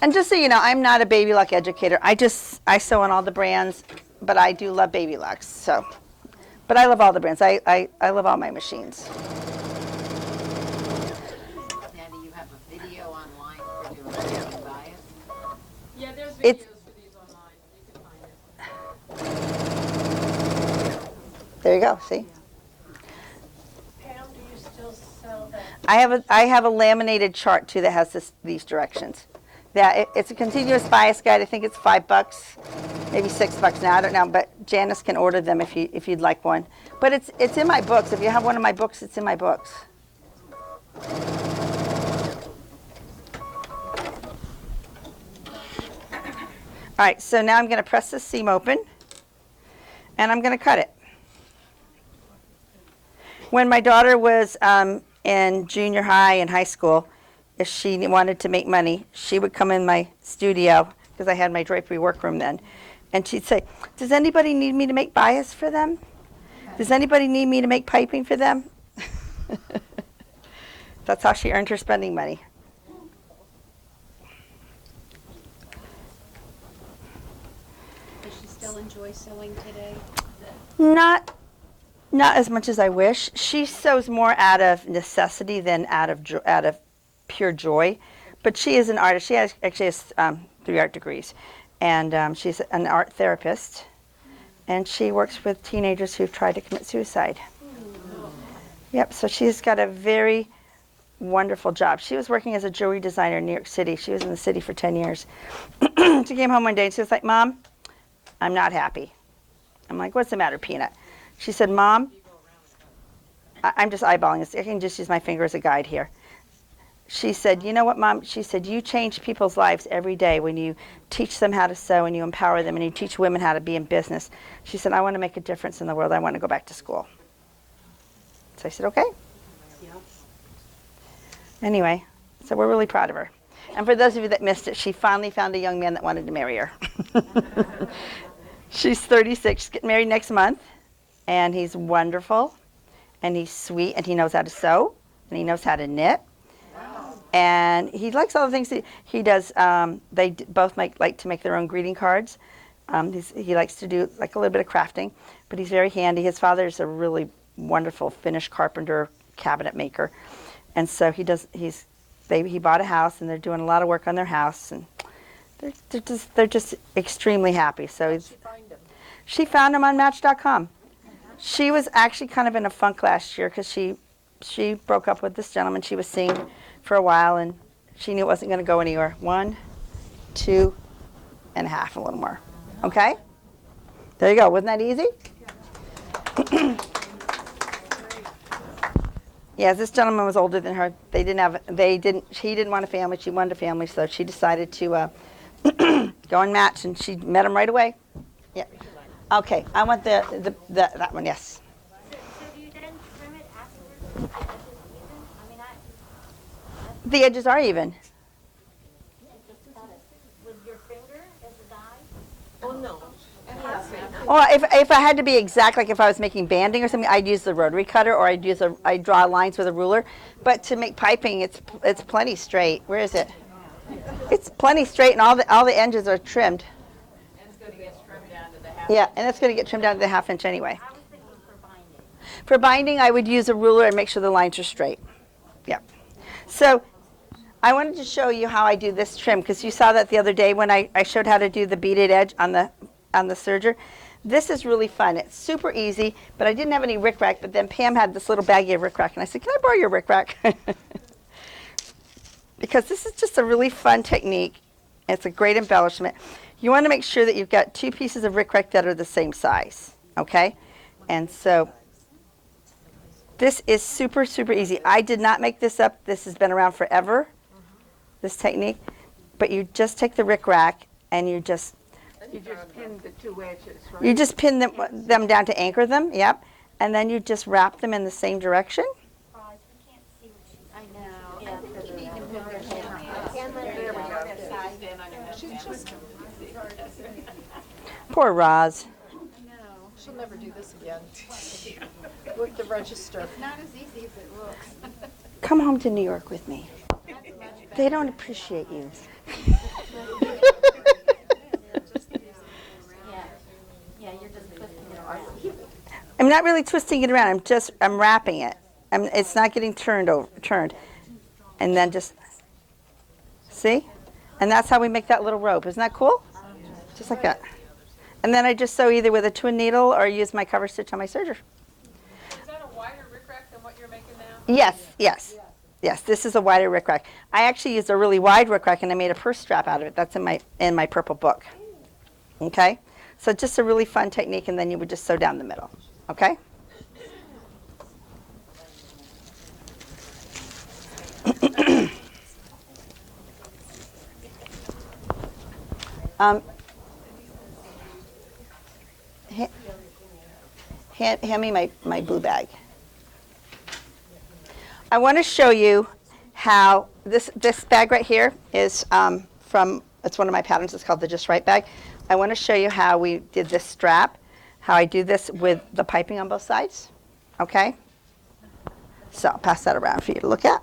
And just so you know, I'm not a baby lock educator. I sew on all the brands, but I do love baby locks. So, but I love all the brands. I love all my machines. Now, do you have a video online for doing it? Yeah, there's videos It's- for these online. You can find it. There you go. See? Pam, do you still sell that? I have a laminated chart too that has these directions. Yeah, it's a continuous bias guide. I think it's $5, maybe $6 now. I don't know, but Janice can order them if you'd like one. But it's in my books. If you have one of my books, it's in my books. All right, so now I'm going to press this seam open, and I'm going to cut it. When my daughter was in junior high and high school, if she wanted to make money, she would come in my studio, because I had my drapery workroom then, and she'd say, does anybody need me to make bias for them? Does anybody need me to make piping for them? That's how she earned her spending money. Does she still enjoy sewing today? Not as much as I wish. She sews more out of necessity than out of pure joy. But she is an artist. She actually has 3 art degrees. And she's an art therapist. And she works with teenagers who've tried to commit suicide. Yep, so she's got a very wonderful job. She was working as a jewelry designer in New York City. She was in the city for 10 years. She came home one day and she was like, Mom, I'm not happy. I'm like, what's the matter, Peanut? She said, Mom, I'm just eyeballing this. I can just use my finger as a guide here. She said, you know what, Mom? She said, you change people's lives every day when you teach them how to sew and you empower them and you teach women how to be in business. She said, I want to make a difference in the world. I want to go back to school. So I said, okay. Anyway, so we're really proud of her. And for those of you that missed it, she finally found a young man that wanted to marry her. She's 36. She's getting married next month. And he's wonderful. And he's sweet. And he knows how to sew. And he knows how to knit. And he likes all the things he does. They both like to make their own greeting cards. He likes to do like a little bit of crafting. But he's very handy. His father's a really wonderful Finnish carpenter, cabinet maker. And so he bought a house, and they're doing a lot of work on their house, and they're just extremely happy. So she found him on Match.com. She was actually kind of in a funk last year because she broke up with this gentleman she was seeing for a while, and she knew it wasn't going to go anywhere. 1, 2 and a half, a little more. Okay? There you go. Wasn't that easy? Yeah, this gentleman was older than her. He didn't want a family. She wanted a family, so she decided to go and match, and she met him right away. Yeah. Okay, I want that one. Yes. So do you then trim it afterwards when it gets to season? I mean, The edges are even. With your finger as a guide? Oh, no. Well, if I had to be exact, like if I was making banding or something, I'd use the rotary cutter, or I'd draw lines with a ruler. But to make piping, it's plenty straight. Where is it? It's plenty straight, and all the edges are trimmed. And it's gonna get trimmed down to the half. Yeah, and it's going to get trimmed down to the 1/2 inch anyway. I was thinking for binding. For binding, I would use a ruler and make sure the lines are straight. Yeah. So I wanted to show you how I do this trim, because you saw that the other day when I showed how to do the beaded edge on the serger. This is really fun. It's super easy, but I didn't have any rickrack, but then Pam had this little baggie of rickrack, and I said, can I borrow your rickrack? Because this is just a really fun technique. It's a great embellishment. You want to make sure that you've got 2 pieces of rickrack that are the same size, okay? And so this is super, super easy. I did not make this up. This has been around forever, this technique. But you just take the rickrack and you just pin the 2 edges, right? You just pin them down to anchor them, yep. And then you just wrap them in the same direction. I know. Yeah, you can even put your hand on Poor Roz. She'll never do this again. With the register. Not as easy as it looks. Come home to New York with me. They don't appreciate you. Yeah, you're just twisting it around. I'm not really twisting it around. I'm wrapping it. It's not getting turned. And then just, see? And that's how we make that little rope. Isn't that cool? Just like that. And then I just sew either with a twin needle or use my cover stitch on my serger. Is that a wider rickrack than what you're making now? Yes, this is a wider rickrack. I actually used a really wide rickrack and I made a purse strap out of it. That's in my purple book. Okay? So just a really fun technique, and then you would just sew down the middle. Okay? Hand me my blue bag. I want to show you how this bag right here is it's one of my patterns. It's called the Just Right bag. I want to show you how we did this strap, how I do this with the piping on both sides. Okay? So I'll pass that around for you to look at.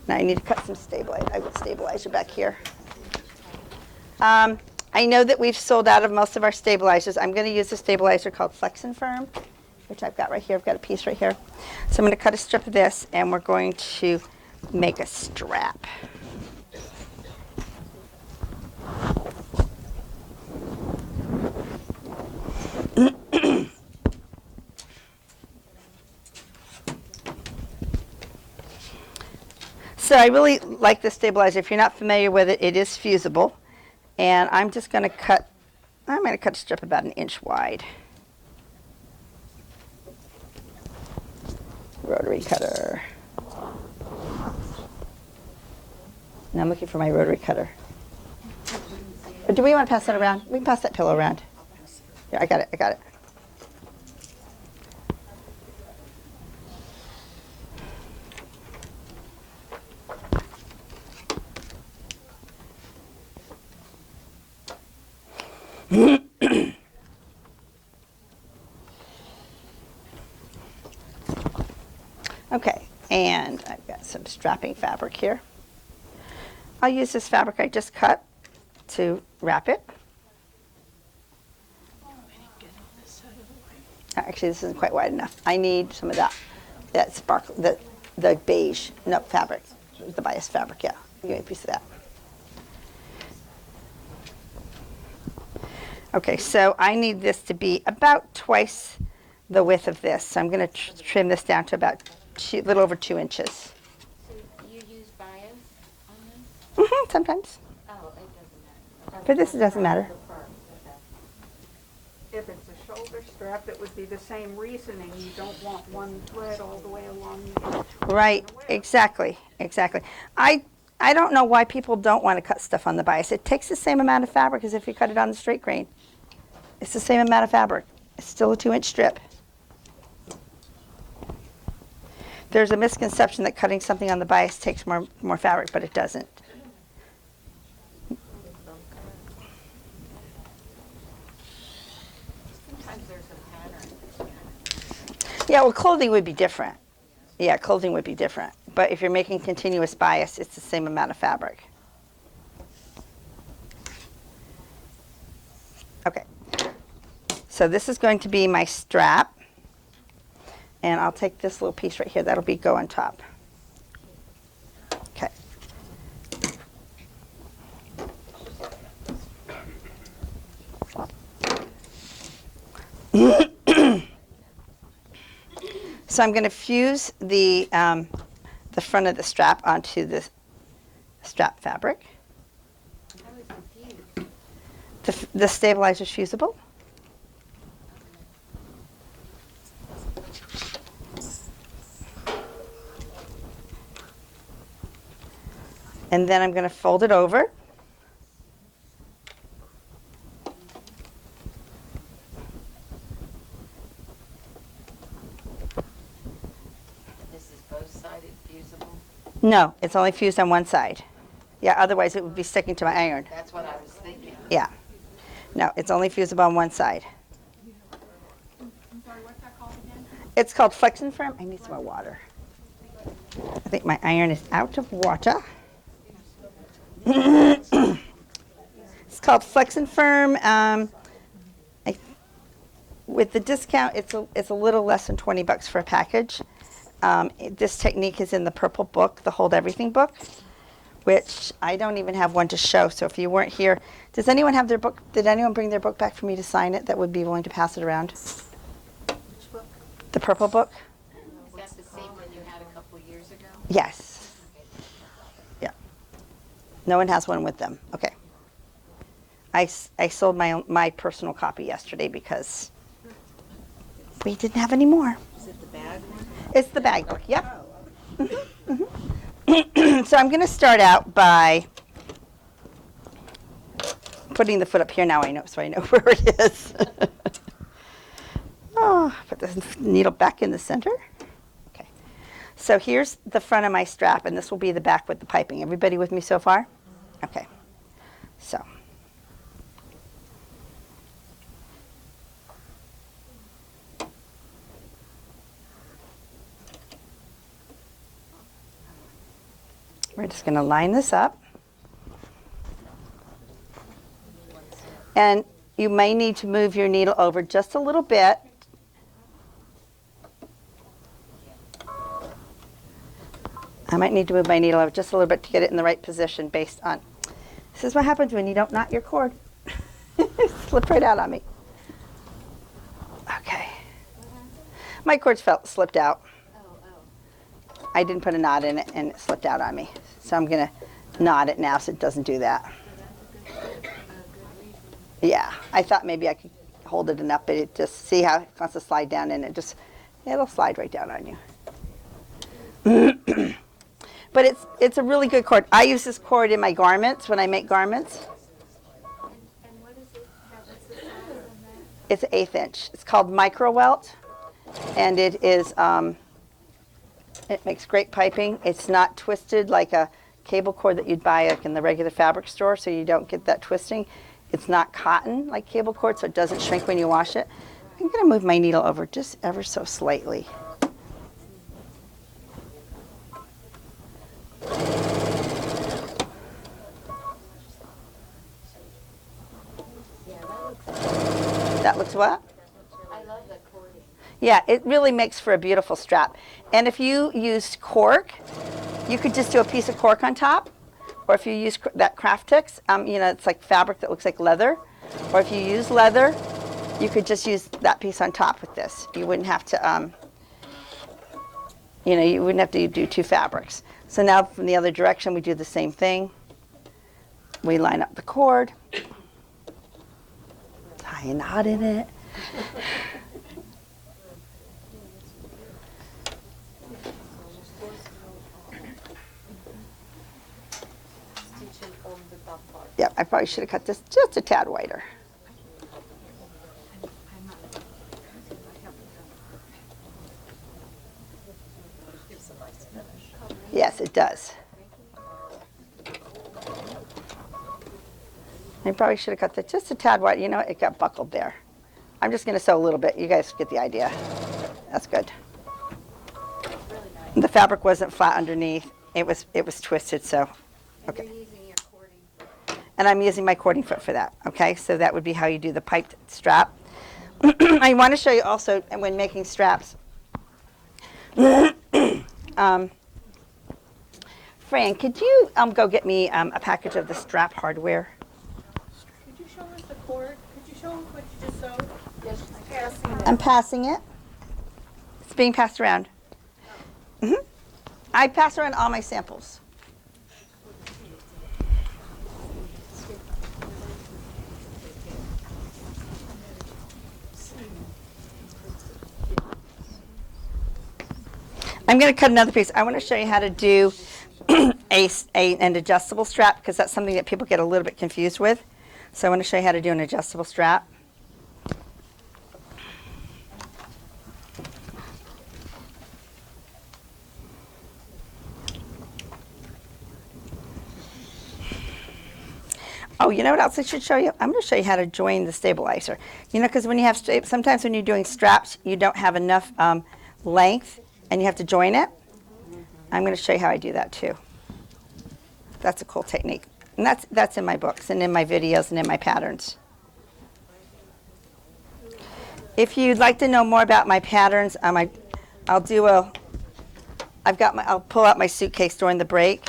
Now I need to cut some stabilizer. I got stabilizer back here. I know that we've sold out of most of our stabilizers. I'm going to use a stabilizer called Flex and Firm, which I've got right here. I've got a piece right here. So I'm going to cut a strip of this, and we're going to make a strap. So I really like this stabilizer. If you're not familiar with it, it is fusible. And I'm just going to cut a strip about 1 inch wide. Rotary cutter. And I'm looking for my rotary cutter. Or do we want to pass that around? We can pass that pillow around. Yeah, I got it. Okay, and I've got some strapping fabric here. I'll use this fabric I just cut to wrap it. Actually, this isn't quite wide enough. I need some of that sparkle, the beige, no, fabric, the bias fabric, yeah. Give me a piece of that. Okay, so I need this to be about twice the width of this. So I'm going to trim this down to about a little over 2 inches. So you use bias on this? Sometimes. Oh, it doesn't matter. For this, it doesn't matter. If it's a shoulder strap, it would be the same reasoning. You don't want one thread all the way along the edge. Right, exactly. I don't know why people don't want to cut stuff on the bias. It takes the same amount of fabric as if you cut it on the straight grain. It's the same amount of fabric. It's still a 2 inch strip. There's a misconception that cutting something on the bias takes more fabric, but it doesn't. Sometimes there's a pattern. Yeah, well, clothing would be different. Yeah, clothing would be different. But if you're making continuous bias, it's the same amount of fabric. Okay. So this is going to be my strap. And I'll take this little piece right here. That'll go on top. Okay. So I'm going to fuse the front of the strap onto the strap fabric. How is it fused? The stabilizer's fusible. And then I'm going to fold it over. This is both-sided fusible? No, it's only fused on one side. Yeah, otherwise it would be sticking to my iron. That's what I was thinking. Yeah. No, it's only fusible on one side. I'm sorry, what's that called again? It's called Flex and Firm. I need some more water. I think my iron is out of water. It's called Flex and Firm. With the discount, it's a little less than $20 for a package. This technique is in the purple book, the Hold Everything book, which I don't even have one to show. So if you weren't here, does anyone have their book? Did anyone bring their book back for me to sign it that would be willing to pass it around? Which book? The purple book? Is that the same one you had a couple years ago? Yes. Yeah. No one has one with them. Okay. I sold my personal copy yesterday because we didn't have any more. Is it the bag one? It's the bag book, yep. So I'm going to start out by putting the foot up here now, so I know where it is. Oh, put the needle back in the center. Okay. So here's the front of my strap, and this will be the back with the piping. Everybody with me so far? Okay. So. We're just going to line this up. And you may need to move your needle over just a little bit. I might need to move my needle over just a little bit to get it in the right position based on. This is what happens when you don't knot your cord. It slipped right out on me. Okay. My cord slipped out. I didn't put a knot in it and it slipped out on me. So I'm going to knot it now so it doesn't do that. Yeah, I thought maybe I could hold it enough, but it just, see how it wants to slide down and it'll slide right down on you. But it's a really good cord. I use this cord in my garments when I make garments. And what is it? What's the size of that? It's an 1/8 inch. It's called micro welt, and it is, it makes great piping. It's not twisted like a cable cord that you'd buy like in the regular fabric store, so you don't get that twisting. It's not cotton like cable cord, so it doesn't shrink when you wash it. I'm going to move my needle over just ever so slightly. That looks what? I love the cording. Yeah, it really makes for a beautiful strap. And if you use cork, you could just do a piece of cork on top. Or if you use that Craftix, it's like fabric that looks like leather. Or if you use leather, you could just use that piece on top with this. You wouldn't have to, you wouldn't have to do two fabrics. So now from the other direction, we do the same thing. We line up the cord. Tie a knot in it. Stitching on the top part. Yep, I probably should have cut this just a tad wider. Yes, it does. I probably should have cut that just a tad wide. You know, it got buckled there. I'm just going to sew a little bit. You guys get the idea. That's good. The fabric wasn't flat underneath. It was twisted, so. And Okay. you're using your cording foot. And I'm using my cording foot for that. Okay, so that would be how you do the piped strap. I want to show you also when making straps. Fran, could you go get me a package of the strap hardware? Could you show us the cord? Could you show us what you just sewed? Yes, passing it. I'm passing it. It's being passed around. I pass around all my samples. I'm going to cut another piece. I want to show you how to do an adjustable strap because that's something that people get a little bit confused with. So I want to show you how to do an adjustable strap. Oh, you know what else I should show you? I'm going to show you how to join the stabilizer. You know, because when you have, sometimes when you're doing straps, you don't have enough length and you have to join it. I'm going to show you how I do that too. That's a cool technique. And that's in my books and in my videos and in my patterns. If you'd like to know more about my patterns, I'll pull out my suitcase during the break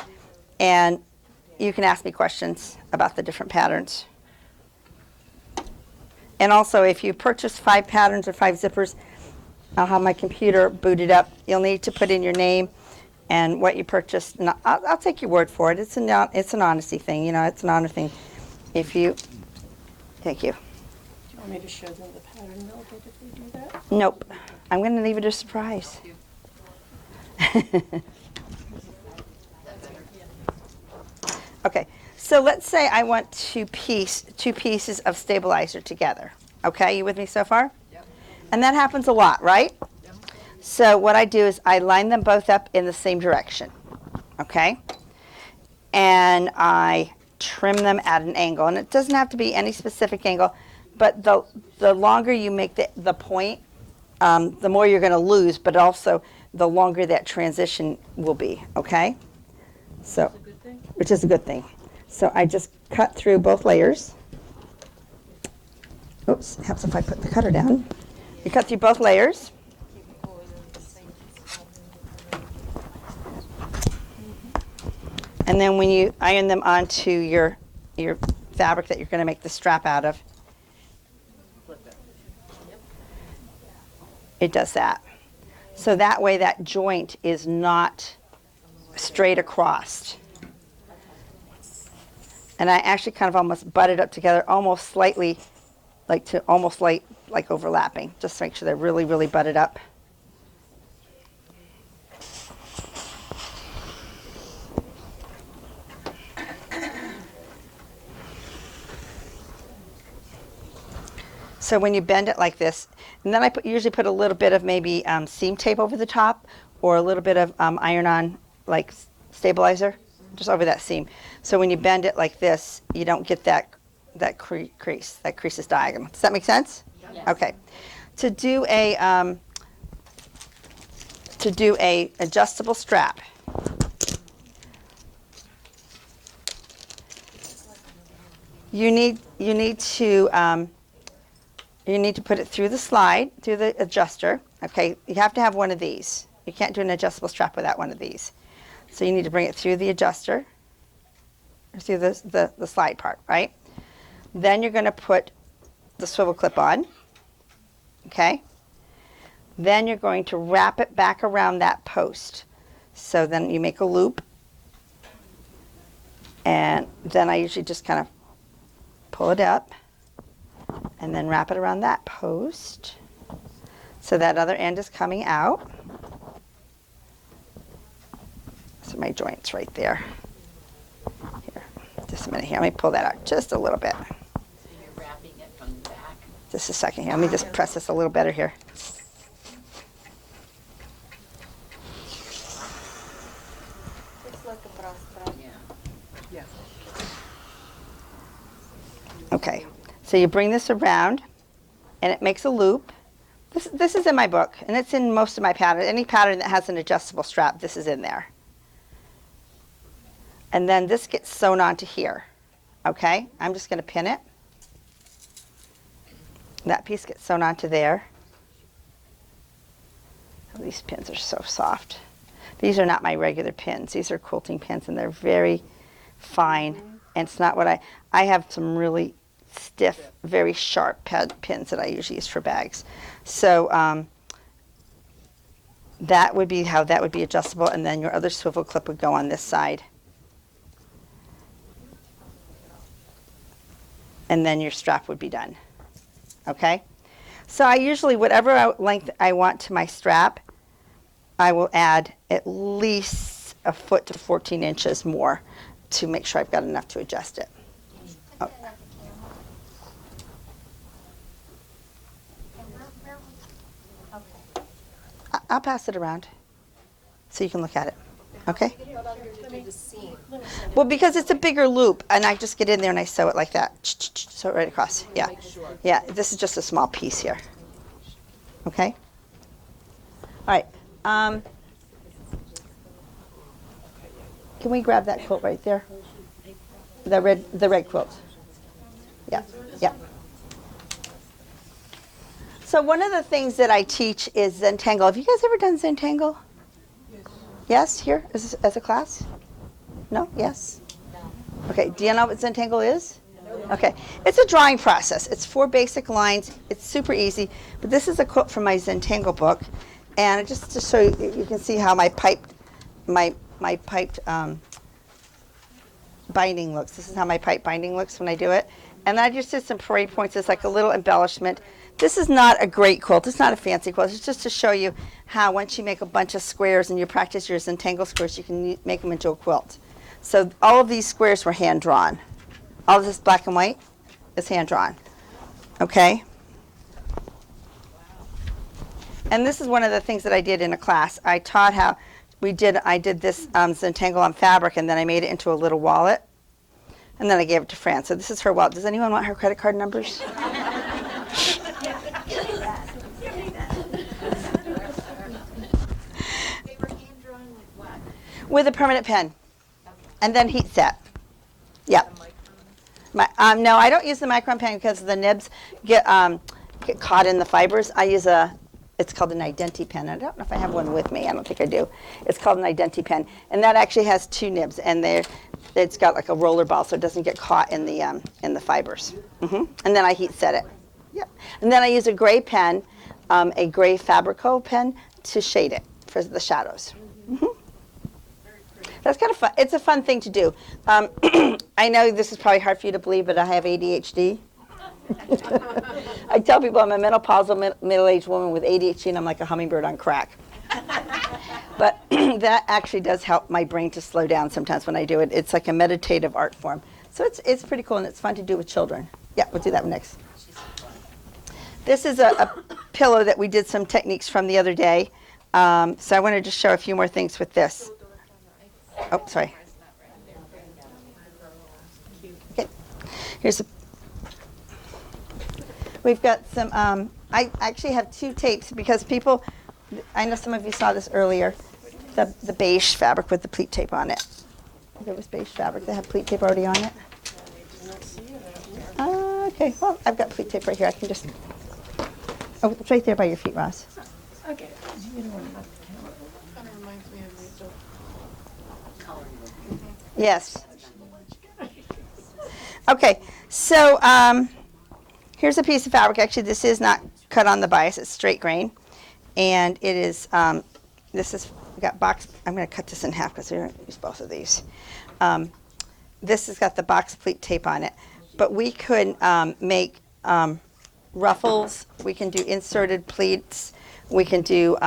and you can ask me questions about the different patterns. And also, if you purchase 5 patterns or 5 zippers, I'll have my computer booted up. You'll need to put in your name and what you purchased. And I'll take your word for it. It's an honesty thing. You know, it's an honor thing. Thank you. Do you want me to show them the pattern they'll get if we do that? Nope. I'm going to leave it a surprise. Okay, so let's say I want two pieces of stabilizer together. Okay, you with me so far? Yep. And that happens a lot, right? Yep. So what I do is I line them both up in the same direction. Okay? And I trim them at an angle. And it doesn't have to be any specific angle, but the longer you make the point, the more you're going to lose, but also the longer that transition will be. Okay? So. Which is a good thing. So I just cut through both layers. Oops, helps if I put the cutter down. You cut through both layers. And then when you iron them onto your fabric that you're going to make the strap out of, it does that. So that way that joint is not straight across. And I actually kind of almost butt it up together, almost slightly, like overlapping, just to make sure they're really, really butted up. So when you bend it like this, and then I usually put a little bit of maybe seam tape over the top, or a little bit of iron-on like stabilizer, just over that seam. So when you bend it like this, you don't get that crease. That crease is diagonal. Does that make sense? Yes. Okay. To do a adjustable strap, you need to put it through the slide, through the adjuster. Okay, you have to have one of these. You can't do an adjustable strap without one of these. So you need to bring it through the adjuster, or through the slide part, right? Then you're going to put the swivel clip on, okay? Then you're going to wrap it back around that post. So then you make a loop, and then I usually just kind of pull it up, and then wrap it around that post, so that other end is coming out. So my joint's right there. Here, just a minute here. Let me pull that out just a little bit. So you're wrapping it from the back. Just a second here. Let me just press this a little better here. Okay, so you bring this around, and it makes a loop. This is in my book, and it's in most of my pattern. Any pattern that has an adjustable strap, this is in there. And then this gets sewn onto here. Okay, I'm just going to pin it. That piece gets sewn onto there. Oh, these pins are so soft. These are not my regular pins. These are quilting pins, and they're very fine. And it's not what I have some really stiff, very sharp pins that I usually use for bags. So that would be how that would be adjustable, and then your other swivel clip would go on this side. And then your strap would be done. Okay? So I usually, whatever length I want to my strap, I will add at least a foot to 14 inches more to make sure I've got enough to adjust it. Oh. I'll pass it around so you can look at it. Okay? Well, because it's a bigger loop, and I just get in there and I sew it like that. Sew it right across. Yeah. Yeah, this is just a small piece here. Okay? All right. Can we grab that quilt right there? The red quilt. Yeah, yeah. So one of the things that I teach is Zentangle. Have you guys ever done Zentangle? Yes, here as a class? No? Yes? Okay, do you know what Zentangle is? Okay, it's a drawing process. It's 4 basic lines. It's super easy. But this is a quote from my Zentangle book, and just to show you, you can see how my piped binding looks. This is how my pipe binding looks when I do it. And I just did some parade points as like a little embellishment. This is not a great quilt. It's not a fancy quilt. It's just to show you how once you make a bunch of squares and you practice your Zentangle squares, you can make them into a quilt. So all of these squares were hand drawn. All of this black and white is hand drawn. Okay? And this is one of the things that I did in a class. I taught how I did this Zentangle on fabric, and then I made it into a little wallet. And then I gave it to Fran. So this is her wallet. Does anyone want her credit card numbers? With a permanent pen, and then heat set. Yep. No, I don't use the micron pen because the nibs get caught in the fibers. I use it's called an Identi pen. I don't know if I have one with me. I don't think I do. It's called an Identi pen, and that actually has 2 nibs, and it's got like a roller ball, so it doesn't get caught in the fibers. And then I heat set it. Yep. And then I use a gray pen, a gray Fabrico pen, to shade it for the shadows. That's kind of fun. It's a fun thing to do. I know this is probably hard for you to believe, but I have ADHD. I tell people I'm a menopausal middle-aged woman with ADHD, and I'm like a hummingbird on crack. But that actually does help my brain to slow down sometimes when I do it. It's like a meditative art form. So it's pretty cool, and it's fun to do with children. Yeah, we'll do that one next. This is a pillow that we did some techniques from the other day. So I want to just show a few more things with this. Oh, sorry. Okay. We've got some, I actually have 2 tapes because people, I know some of you saw this earlier, the beige fabric with the pleat tape on it. There was beige fabric that had pleat tape already on it. Okay, well, I've got pleat tape right here. I can just, oh, it's right there by your feet, Ross. Okay. Yes. Okay, so here's a piece of fabric. Actually, this is not cut on the bias. It's straight grain. And it is, this is, we got box, I'm going to cut this in half because we're going to use both of these. This has got the box pleat tape on it. But we could make ruffles. We can do inserted pleats. We can do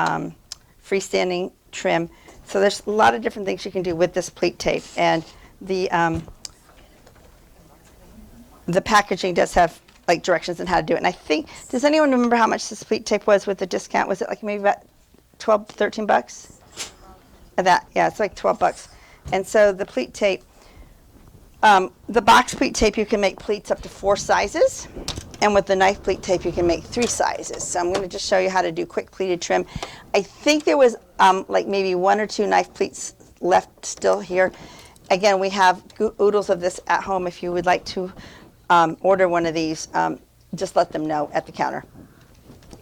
freestanding trim. So there's a lot of different things you can do with this pleat tape. And the packaging does have like directions on how to do it. And I think, does anyone remember how much this pleat tape was with the discount? Was it like maybe about 12, 13 bucks? That, yeah, it's like 12 bucks. And so the pleat tape, The box pleat tape, you can make pleats up to 4 sizes. And with the knife pleat tape, you can make 3 sizes. So I'm going to just show you how to do quick pleated trim. I think there was like maybe 1 or 2 knife pleats left still here. Again, we have oodles of this at home. If you would like to order one of these, just let them know at the counter.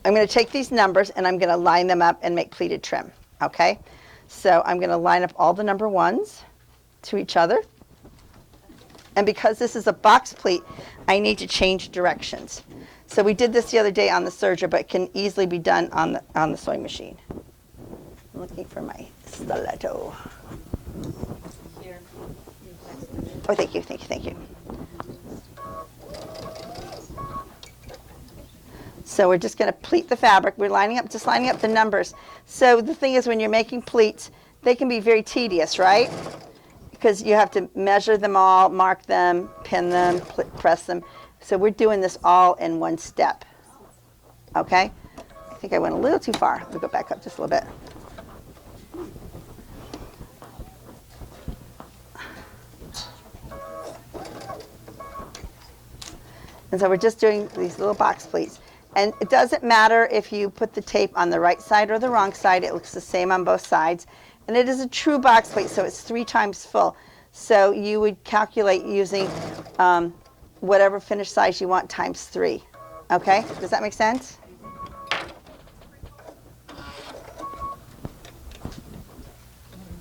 I'm going to take these numbers and I'm going to line them up and make pleated trim. Okay? So I'm going to line up all the number 1s to each other. And because this is a box pleat, I need to change directions. So we did this the other day on the Serger, but it can easily be done on the sewing machine. I'm looking for my stiletto. Here. Oh, thank you, thank you, thank you. So we're just going to pleat the fabric. We're just lining up the numbers. So the thing is, when you're making pleats, they can be very tedious, right? Because you have to measure them all, mark them, pin them, press them. So we're doing this all in one step. Okay? I think I went a little too far. We'll go back up just a little bit. And so we're just doing these little box pleats. And it doesn't matter if you put the tape on the right side or the wrong side. It looks the same on both sides. And it is a true box pleat, so it's 3 times full. So you would calculate using whatever finish size you want times 3. Okay? Does that make sense?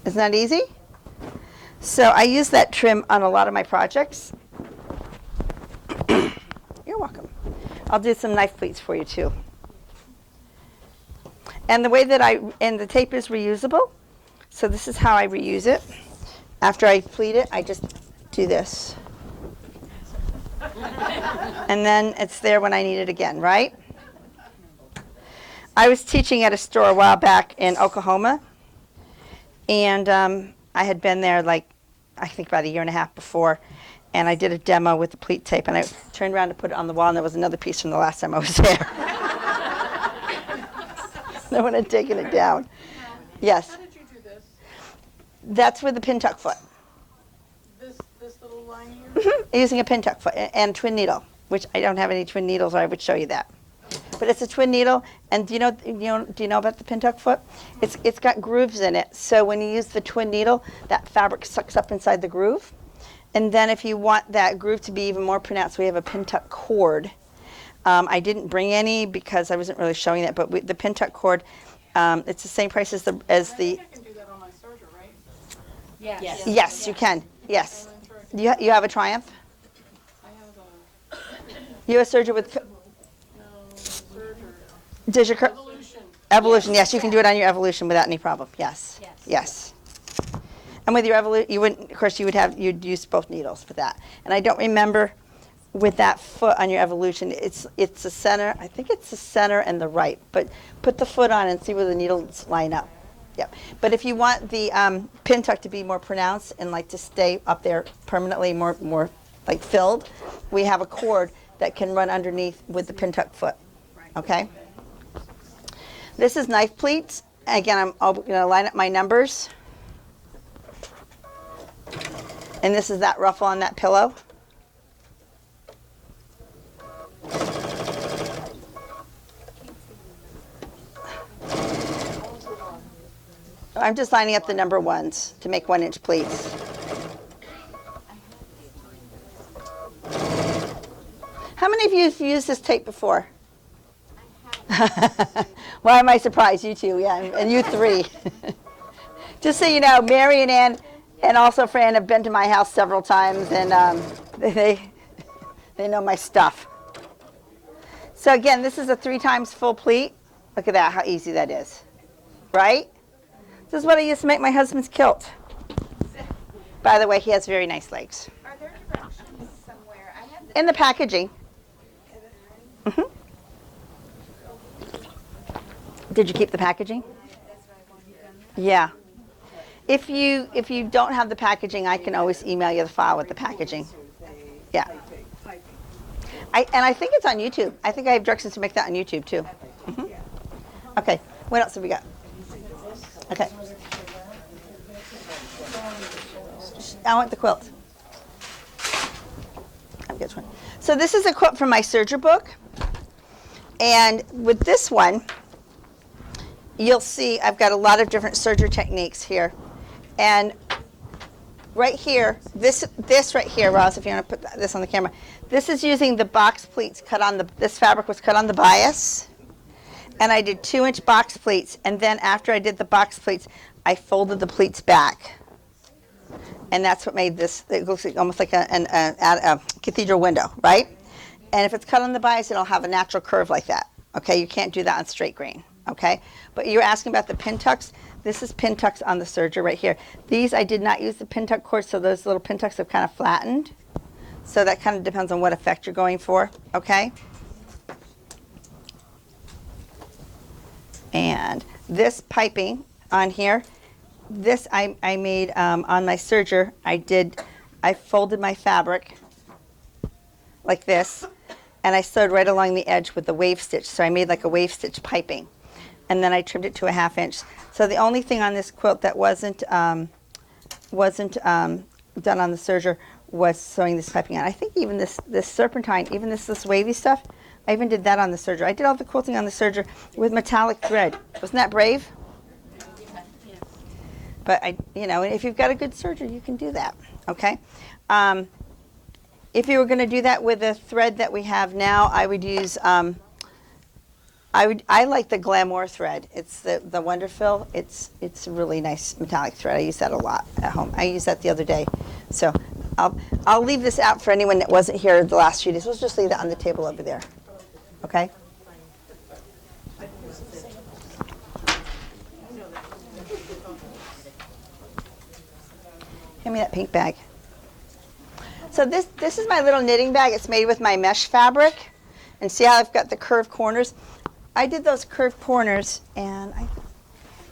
Isn't that easy? So I use that trim on a lot of my projects. You're welcome. I'll do some knife pleats for you too. And the way that and the tape is reusable. So this is how I reuse it. After I pleat it, I just do this. And then it's there when I need it again, right? I was teaching at a store a while back in Oklahoma. And I had been there like, I think about 1.5 years before. And I did a demo with the pleat tape. And I turned around to put it on the wall, and there was another piece from the last time I was there. No one had taken it down. Yes. How did you do this? That's with the pin tuck foot. This little line here? Using a pin tuck foot and twin needle, which I don't have any twin needles, or I would show you that. But it's a twin needle, and do you know about the pin tuck foot? It's got grooves in it, so when you use the twin needle, that fabric sucks up inside the groove. And then if you want that groove to be even more pronounced, we have a pin tuck cord. I didn't bring any because I wasn't really showing that, but the pin tuck cord, it's the same price as the. I think I can do that on my Serger, right? Yes. Yes, you can. Yes. You have a Triumph? I have You have a Serger with. Serger. Does your Evolution. Evolution? Yes, you can do it on your Evolution without any problem. Yes. Yes. Yes. And with your Evolution, you wouldn't. Of course, you'd use both needles for that. And I don't remember with that foot on your Evolution. It's the center. I think it's the center and the right. But put the foot on and see where the needles line up. Yep. But if you want the pin tuck to be more pronounced and like to stay up there permanently, more like filled, we have a cord that can run underneath with the pin tuck foot. Okay. This is knife pleats. Again, I'm going to line up my numbers. And this is that ruffle on that pillow. I'm just lining up the number 1s to make 1-inch pleats. How many of you have used this tape before? Why am I surprised? You 2, yeah, and you 3. Just so you know, Mary and Ann and also Fran have been to my house several times, and they know my stuff. So again, this is a 3 times full pleat. Look at that, how easy that is, right? This is what I used to make my husband's kilt. By the way, he has very nice legs. Are there directions somewhere? I have In the packaging. hmm Did you keep the packaging? Yeah. If you don't have the packaging, I can always email you the file with the packaging. Yeah. And I think it's on YouTube. I think I have directions to make that on YouTube too. Okay. What else have we got? Okay. I want the quilt. get one. So this is a quote from my Serger book. And with this one, you'll see I've got a lot of different Serger techniques here. And right here, this right here, Ross, if you want to put this on the camera, this is using the box pleats cut on this fabric was cut on the bias. And I did 2-inch box pleats. And then after I did the box pleats, I folded the pleats back. And that's what made this, it looks like almost like a cathedral window, right? And if it's cut on the bias, it'll have a natural curve like that. Okay, you can't do that on straight grain. Okay, but you're asking about the pin tucks. This is pin tucks on the Serger right here. These, I did not use the pin tuck cord, so those little pin tucks have kind of flattened. So that kind of depends on what effect you're going for. Okay. And this piping on here, this I made on my Serger. I folded my fabric like this, and I sewed right along the edge with the wave stitch. So I made like a wave stitch piping, and then I trimmed it to a 1/2 inch. So the only thing on this quilt that wasn't done on the Serger was sewing this piping on. I think even this serpentine, even this wavy stuff, I even did that on the Serger. I did all the quilting on the Serger with metallic thread. Wasn't that brave? But if you've got a good Serger, you can do that. Okay. If you were going to do that with the thread that we have now, I would use. I like the Glamour thread. It's the Wonderfill. It's a really nice metallic thread. I use that a lot at home. I used that the other day. So I'll leave this out for anyone that wasn't here the last few days. We'll just leave that on the table over there. Okay. Hand me that pink bag. So this is my little knitting bag. It's made with my mesh fabric. And see how I've got the curved corners? I did those curved corners, and I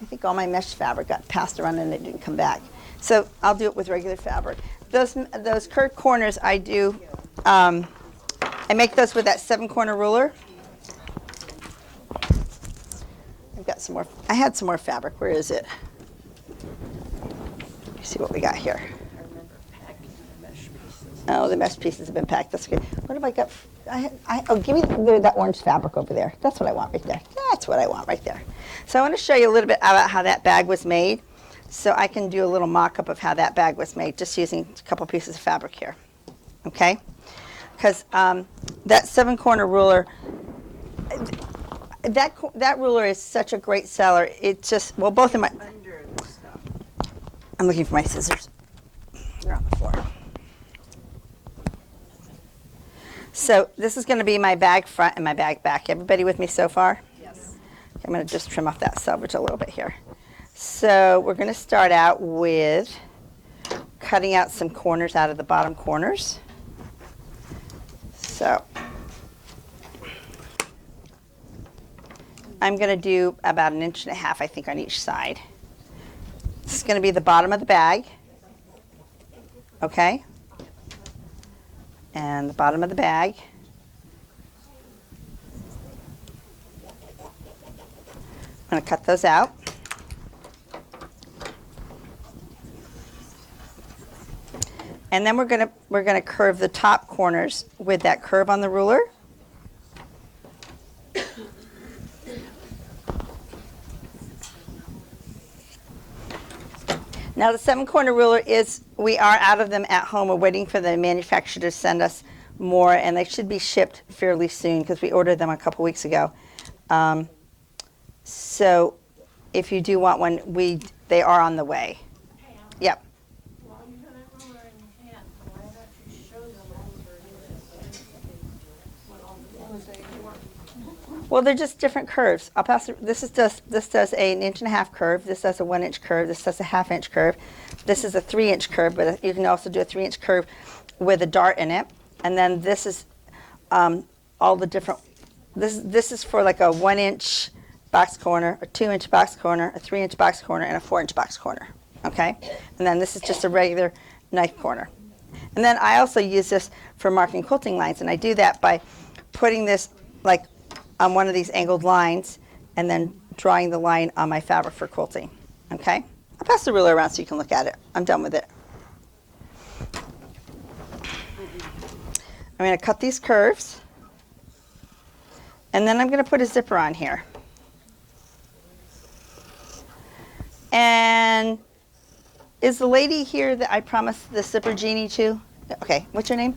think all my mesh fabric got passed around and it didn't come back. So I'll do it with regular fabric. Those curved corners I do, I make those with that 7-corner ruler. I've got some more, I had some more fabric. Where is it? Let me see what we got here. Oh, the mesh pieces have been packed. That's good. What have I got? Give me that orange fabric over there. That's what I want right there. That's what I want right there. So I want to show you a little bit about how that bag was made. So I can do a little mock-up of how that bag was made just using a couple pieces of fabric here. Okay? Because that 7-corner ruler, that ruler is such a great seller. It just, well, both of my, I'm looking for my scissors. They're on the floor. So this is going to be my bag front and my bag back. Everybody with me so far? Yes. Okay, I'm going to just trim off that selvage a little bit here. So we're going to start out with cutting out some corners out of the bottom corners. So I'm going to do about 1.5 inches, I think, on each side. This is going to be the bottom of the bag. Okay? And the bottom of the bag. I'm going to cut those out. And then we're going to curve the top corners with that curve on the ruler. Now the 7-corner ruler we are out of them at home. We're waiting for the manufacturer to send us more, and they should be shipped fairly soon because we ordered them a couple weeks ago. So if you do want one, they are on the way. Yep. While you have that ruler in hand, why don't you show them what all the things they work? Well, they're just different curves. I'll pass it. This does a 1.5 inch curve. This does a 1 inch curve. This does a 1/2 inch curve. This is a 3 inch curve, but you can also do a 3 inch curve with a dart in it. And then this is all the different. This is for like a 1 inch box corner, a 2 inch box corner, a 3 inch box corner, and a 4 inch box corner. Okay, and then this is just a regular knife corner. And then I also use this for marking quilting lines, and I do that by putting this like on one of these angled lines and then drawing the line on my fabric for quilting. Okay? I'll pass the ruler around so you can look at it. I'm done with it. I'm going to cut these curves. And then I'm going to put a zipper on here. And is the lady here that I promised the zipper genie to? Okay, what's your name?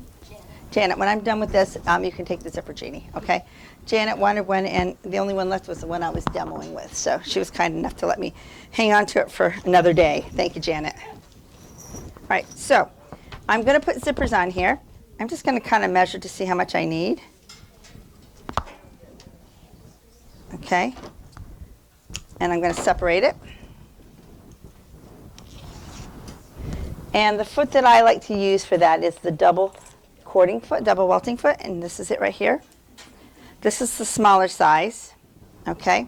Janet. When I'm done with this, you can take the zipper genie, okay? Janet wanted one, and the only one left was the one I was demoing with. So she was kind enough to let me hang on to it for another day. Thank you, Janet. All right, so I'm going to put zippers on here. I'm just going to kind of measure to see how much I need. Okay. And I'm going to separate it. And the foot that I like to use for that is the double cording foot, double welting foot, and this is it right here. This is the smaller size, okay?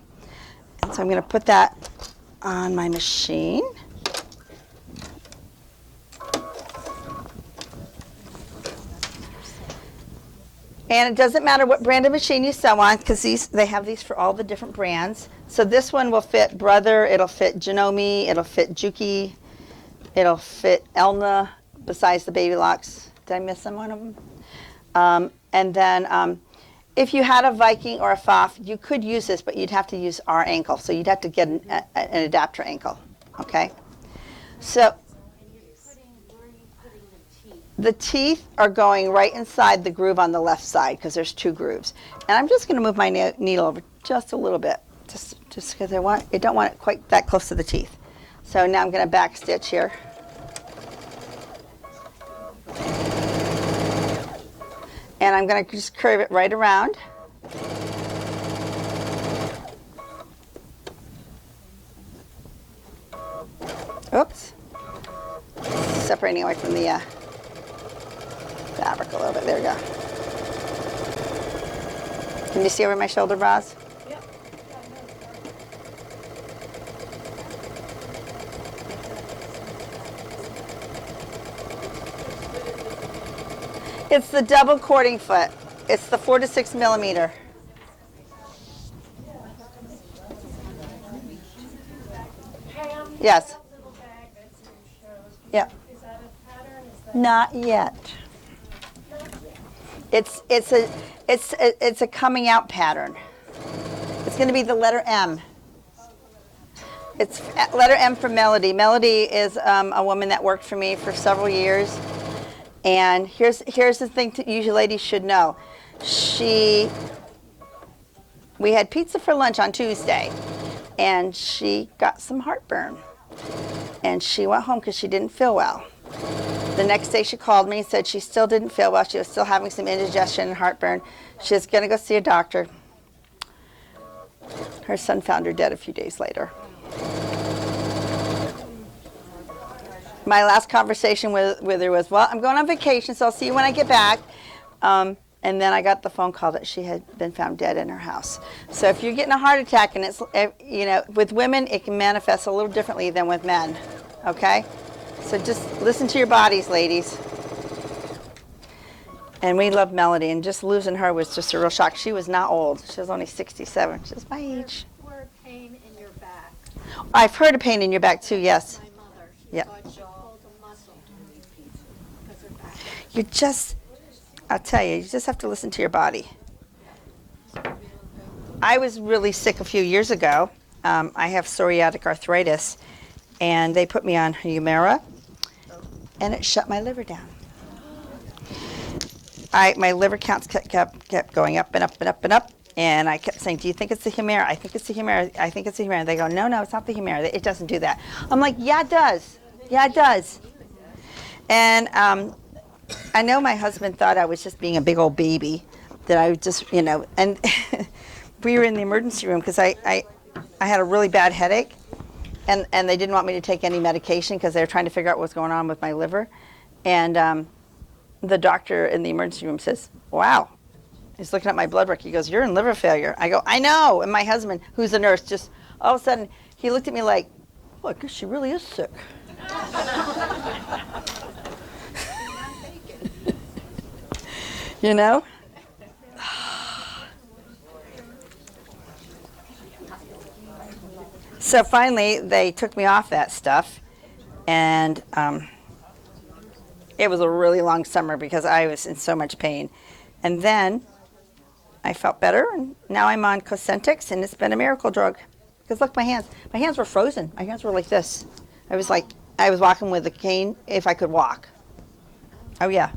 And so I'm going to put that on my machine. And it doesn't matter what brand of machine you sew on, because they have these for all the different brands. So this one will fit Brother, it'll fit Janome, it'll fit Juki, it'll fit Elna, besides the Baby Locks. Did I miss one of them? And then if you had a Viking or a Pfaff, you could use this, but you'd have to use our ankle. So you'd have to get an adapter ankle, okay? So the teeth are going right inside the groove on the left side because there's 2 grooves. And I'm just going to move my needle over just a little bit, just because I don't want it quite that close to the teeth. So now I'm going to back stitch here. And I'm going to just curve it right around. Oops. Separating away from the fabric a little bit. There we go. Can you see over my shoulder, Roz? Yep. It's the double cording foot. It's the 4 to 6 millimeter. Pam, Yes. that little bag that's in shows. Yep. Is that a pattern? Is that Not yet. It's a coming out pattern. It's going to be the letter M. It's letter M for Melody. Melody is a woman that worked for me for several years. And here's the thing you ladies should know. We had pizza for lunch on Tuesday, and she got some heartburn. And she went home because she didn't feel well. The next day she called me and said she still didn't feel well. She was still having some indigestion and heartburn. She was going to go see a doctor. Her son found her dead a few days later. My last conversation with her was, well, I'm going on vacation, so I'll see you when I get back. And then I got the phone call that she had been found dead in her house. So if you're getting a heart attack, and it's, with women, it can manifest a little differently than with men, okay? So just listen to your bodies, ladies. And we love Melody, and just losing her was just a real shock. She was not old. She was only 67. She was my age. Word pain in your back. I've heard of pain in your back, too, yes. My mother, she Yeah. thought she pulled a muscle because her back. You just, I'll tell you just have to listen to your body. I was really sick a few years ago. I have psoriatic arthritis, and they put me on Humira, and it shut my liver down. My liver counts kept going up and up and up and up, and I kept saying, do you think it's the Humira? I think it's the Humira. I think it's the Humira. They go, no, it's not the Humira. It doesn't do that. I'm like, yeah, it does. Yeah, it does. And I know my husband thought I was just being a big old baby, that I would just, and we were in the emergency room because I had a really bad headache, and they didn't want me to take any medication because they were trying to figure out what's going on with my liver. And the doctor in the emergency room says, wow. He's looking at my blood work. He goes, you're in liver failure. I go, I know. And my husband, who's a nurse, just all of a sudden, he looked at me like, oh, I guess she really is sick. You know? So finally, they took me off that stuff, and It was a really long summer because I was in so much pain. And then I felt better, and now I'm on Cosentix, and it's been a miracle drug. Because look, my hands were frozen. My hands were like this. I was walking with a cane if I could walk. Oh yeah.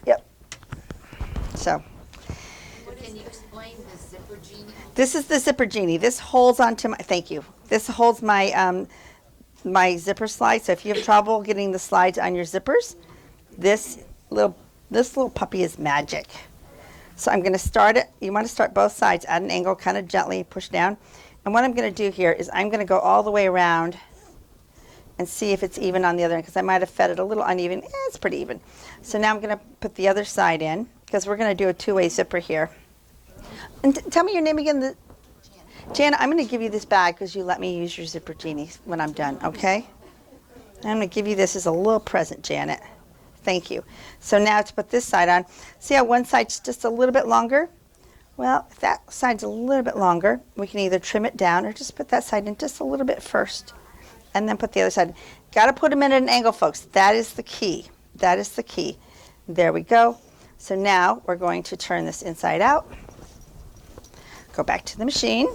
Yep. So. Can you explain the zipper genie? This is the zipper genie. This holds onto my, thank you. This holds my, my zipper slide. So if you have trouble getting the slides on your zippers, this little puppy is magic. So I'm going to start it. You want to start both sides at an angle, kind of gently push down. And what I'm going to do here is I'm going to go all the way around and see if it's even on the other end, because I might have fed it a little uneven. It's pretty even. So now I'm going to put the other side in, because we're going to do a two-way zipper here. And tell me your name again. Jana, I'm going to give you this bag because you let me use your zipper genie when I'm done, okay? I'm going to give you this as a little present, Janet. Thank you. So now to put this side on, see how one side's just a little bit longer? Well, if that side's a little bit longer, we can either trim it down or just put that side in just a little bit first, and then put the other side. Got to put them in at an angle, folks. That is the key. That is the key. There we go. So now we're going to turn this inside out. Go back to the machine.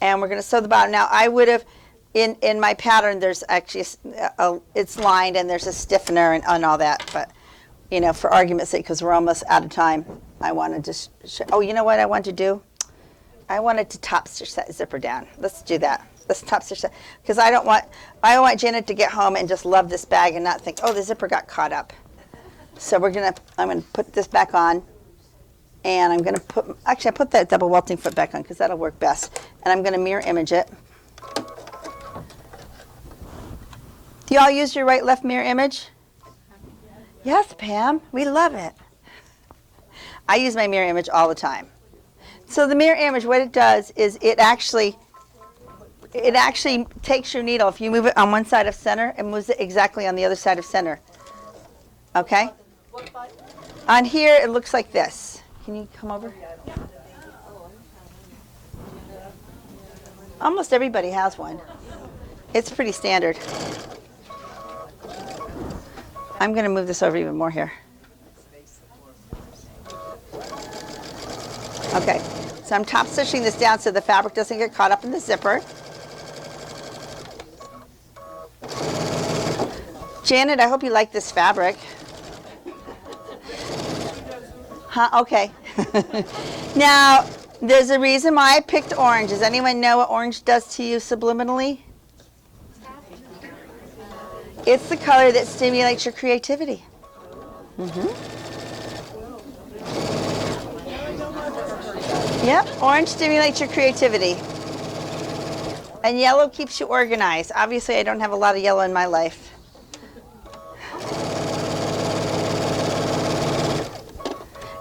And we're going to sew the bottom. Now, I would have, in my pattern, there's actually, it's lined and there's a stiffener and all that. But, you know, for argument's sake, because we're almost out of time, I wanted to show, oh, you know what I want to do? I wanted to top stitch that zipper down. Let's do that. Let's top stitch that. Because I don't want Janet to get home and just love this bag and not think, oh, the zipper got caught up. So I'm going to put this back on. And I'm going to put, actually I put that double welting foot back on because that'll work best. And I'm going to mirror image it. Do y'all use your right left mirror image? Yes, Pam, we love it. I use my mirror image all the time. So the mirror image, what it does is it actually takes your needle. If you move it on one side of center, it moves it exactly on the other side of center. Okay? On here, it looks like this. Can you come over? Almost everybody has one. It's pretty standard. I'm going to move this over even more here. Okay, so I'm top stitching this down so the fabric doesn't get caught up in the zipper. Janet, I hope you like this fabric. Huh? Okay. Now, there's a reason why I picked orange. Does anyone know what orange does to you subliminally? It's the color that stimulates your creativity. Yep, orange stimulates your creativity. And yellow keeps you organized. Obviously, I don't have a lot of yellow in my life.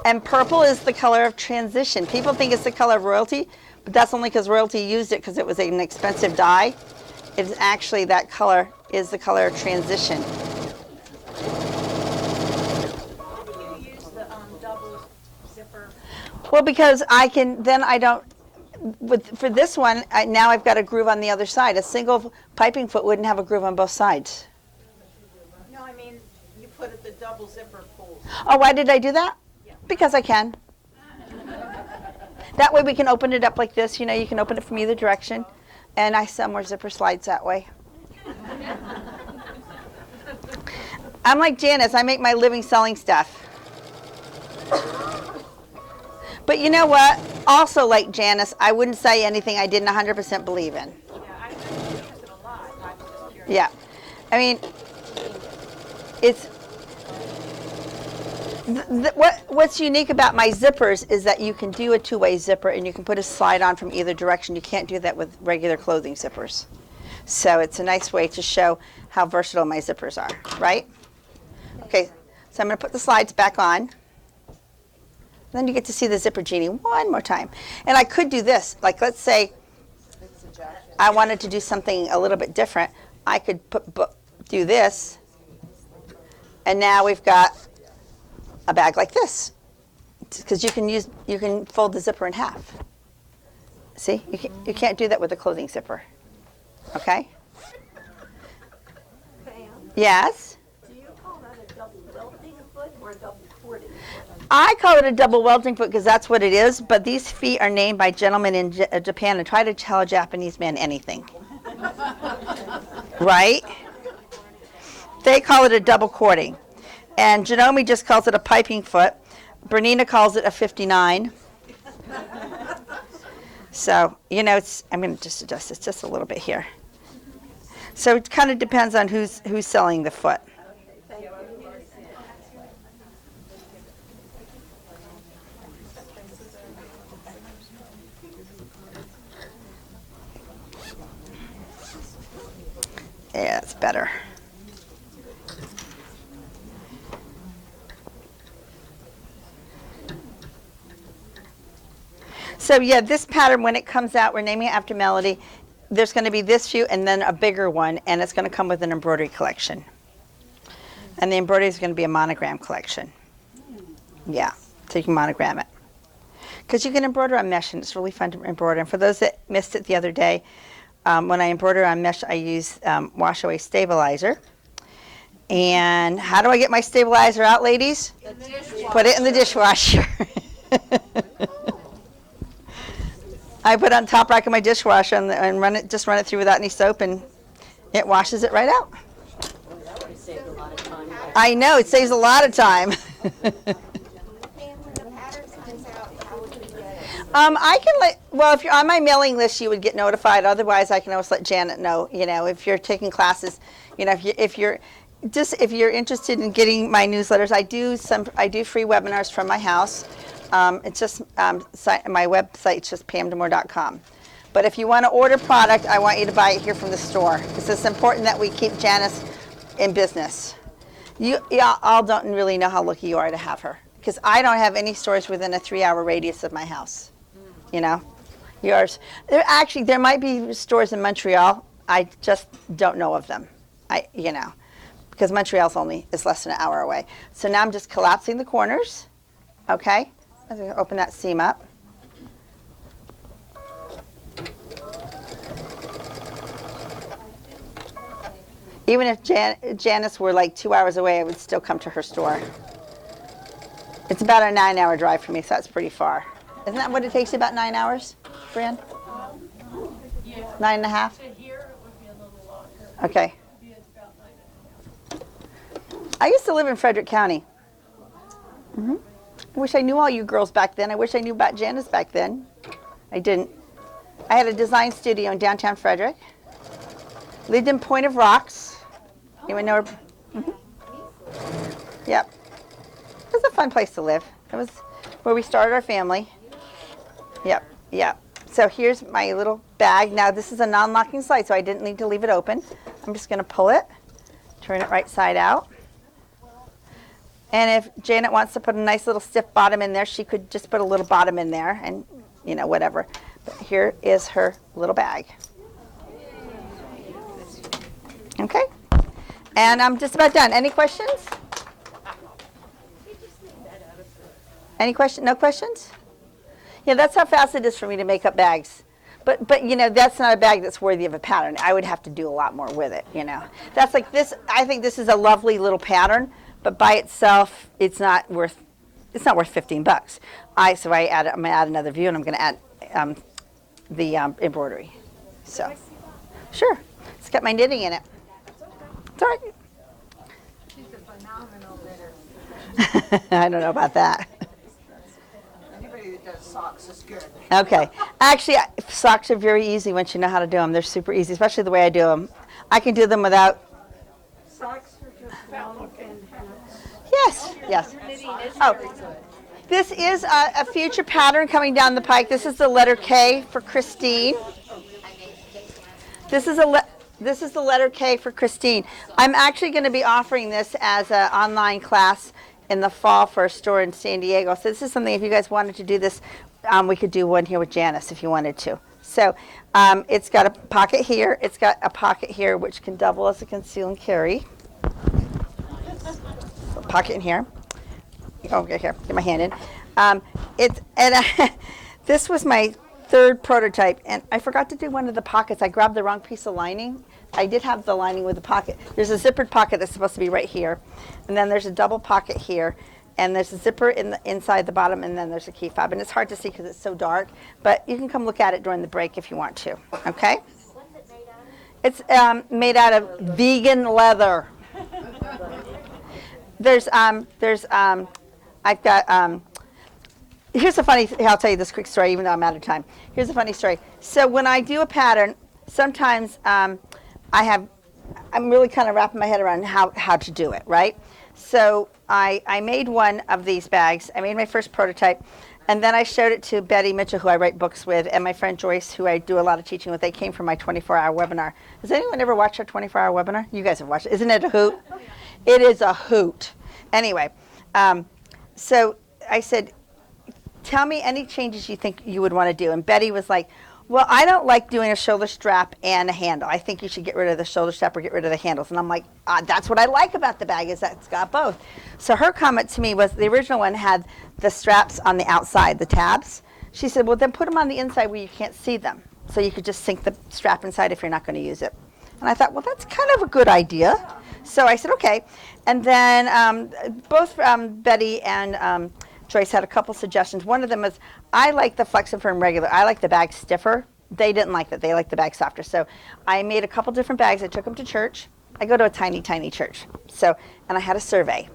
And purple is the color of transition. People think it's the color of royalty, but that's only because royalty used it because it was an expensive dye. It's actually that color is the color of transition. You use the double zipper. Well, because I can, then I don't, for this one, now I've got a groove on the other side. A single piping foot wouldn't have a groove on both sides. No, I mean, you put it the double zipper pulls. Oh, why did I do that? Because I can. That way we can open it up like this. You know, you can open it from either direction. And I sell more zipper slides that way. I'm like Janice. I make my living selling stuff. But you know what? Also like Janice, I wouldn't say anything I didn't 100% believe in. Yeah, I use it a lot. I'm just curious. Yeah. I mean, it's... What's unique about my zippers is that you can do a two-way zipper and you can put a slide on from either direction. You can't do that with regular clothing zippers. So it's a nice way to show how versatile my zippers are, right? Okay, so I'm going to put the slides back on. Then you get to see the zipper genie one more time. And I could do this. Like, let's say I wanted to do something a little bit different. I could do this. And now we've got a bag like this, because you can fold the zipper in half. See, you can't do that with a clothing zipper. Okay. Yes. Do you call that a double welting foot or a double cording foot? I call it a double welting foot because that's what it is, but these feet are named by gentlemen in Japan, and try to tell a Japanese man anything. Right? They call it a double cording. And Janome just calls it a piping foot. Bernina calls it a 59. So, I'm going to just adjust this just a little bit here. So it kind of depends on who's selling the foot. Yeah, it's better. So yeah, this pattern, when it comes out, we're naming it after Melody. There's going to be this few and then a bigger one, and it's going to come with an embroidery collection. And the embroidery is going to be a monogram collection. Yeah, so you can monogram it. Because you can embroider on mesh, and it's really fun to embroider. And for those that missed it the other day, when I embroider on mesh, I use wash away stabilizer. And how do I get my stabilizer out, ladies? Put it in the dishwasher. I put it on top rack of my dishwasher and just run it through without any soap, and it washes it right out. I know, it saves a lot of time. And when the pattern comes out, how would you get it? I can if you're on my mailing list, you would get notified. Otherwise, I can always let Janet know, if you're taking classes, if you're interested in getting my newsletters, I do free webinars from my house. It's just my website is just pamdamour.com. But if you want to order product, I want you to buy it here from the store, because it's important that we keep Janice in business. You all don't really know how lucky you are to have her, because I don't have any stores within a 3-hour radius of my house. Yours. There might be stores in Montreal. I just don't know of them. Because Montreal's is less than an hour away. So now I'm just collapsing the corners. Okay. I'm going to open that seam up. Even if Janice were like 2 hours away, I would still come to her store. It's about a 9-hour drive for me, so that's pretty far. Isn't that what it takes you, about 9 hours, Fran? Yeah. 9.5? To here, it would be a little longer. Okay. It would be about 9.5. I used to live in Frederick County. I wish I knew all you girls back then. I wish I knew about Janice back then. I didn't. I had a design studio in downtown Frederick. Lived in Point of Rocks. Anyone know her? Yep. It was a fun place to live. It was where we started our family. Yep. So here's my little bag. Now this is a non-locking slide, so I didn't need to leave it open. I'm just going to pull it, turn it right side out. And if Janet wants to put a nice little stiff bottom in there, she could just put a little bottom in there and, whatever. But here is her little bag. Okay. And I'm just about done. Any questions? Any question? No questions? Yeah, that's how fast it is for me to make up bags. But that's not a bag that's worthy of a pattern. I would have to do a lot more with it, That's like this. I think this is a lovely little pattern. But by itself, it's not worth $15. I'm going to add another view, and I'm going to add the embroidery. So, sure, it's got my knitting in it. It's all right. She's a phenomenal knitter. I don't know about that. Anybody that does socks is good. Okay, actually, socks are very easy once you know how to do them. They're super easy, especially the way I do them. I can do them without. Socks are just velvet and hats. Yes. Oh, this is a future pattern coming down the pike. This is the letter K for Christine. This is the letter K for Christine. I'm actually going to be offering this as an online class in the fall for a store in San Diego. So this is something, if you guys wanted to do this, we could do one here with Janice if you wanted to. So it's got a pocket here. It's got a pocket here, which can double as a conceal and carry. Pocket in here. Oh, okay, here. Get my hand in. This was my third prototype, and I forgot to do one of the pockets. I grabbed the wrong piece of lining. I did have the lining with the pocket. There's a zippered pocket that's supposed to be right here, and then there's a double pocket here, and there's a zipper inside the bottom, and then there's a key fob. And it's hard to see because it's so dark, but you can come look at it during the break if you want to. Okay? It's made out of vegan leather. I've got. Here's a funny. I'll tell you this quick story, even though I'm out of time. Here's a funny story. So when I do a pattern, sometimes I'm really kind of wrapping my head around how to do it, right? So I made one of these bags. I made my first prototype, and then I showed it to Betty Mitchell, who I write books with, and my friend Joyce, who I do a lot of teaching with. They came from my 24-hour webinar. Has anyone ever watched our 24-hour webinar? You guys have watched it. Isn't it a hoot? It is a hoot. Anyway, so I said, tell me any changes you think you would want to do. And Betty was like, well, I don't like doing a shoulder strap and a handle. I think you should get rid of the shoulder strap or get rid of the handles. And I'm like, that's what I like about the bag, is that it's got both. So her comment to me was, the original one had the straps on the outside, the tabs. She said, well, then put them on the inside where you can't see them. So you could just sink the strap inside if you're not going to use it. And I thought, well, that's kind of a good idea. So I said, okay. And then both Betty and Joyce had a couple suggestions. One of them was, I like the Flexifirm regular. I like the bag stiffer. They didn't like that. They liked the bag softer. So I made a couple different bags. I took them to church. I go to a tiny, tiny church. And I had a survey.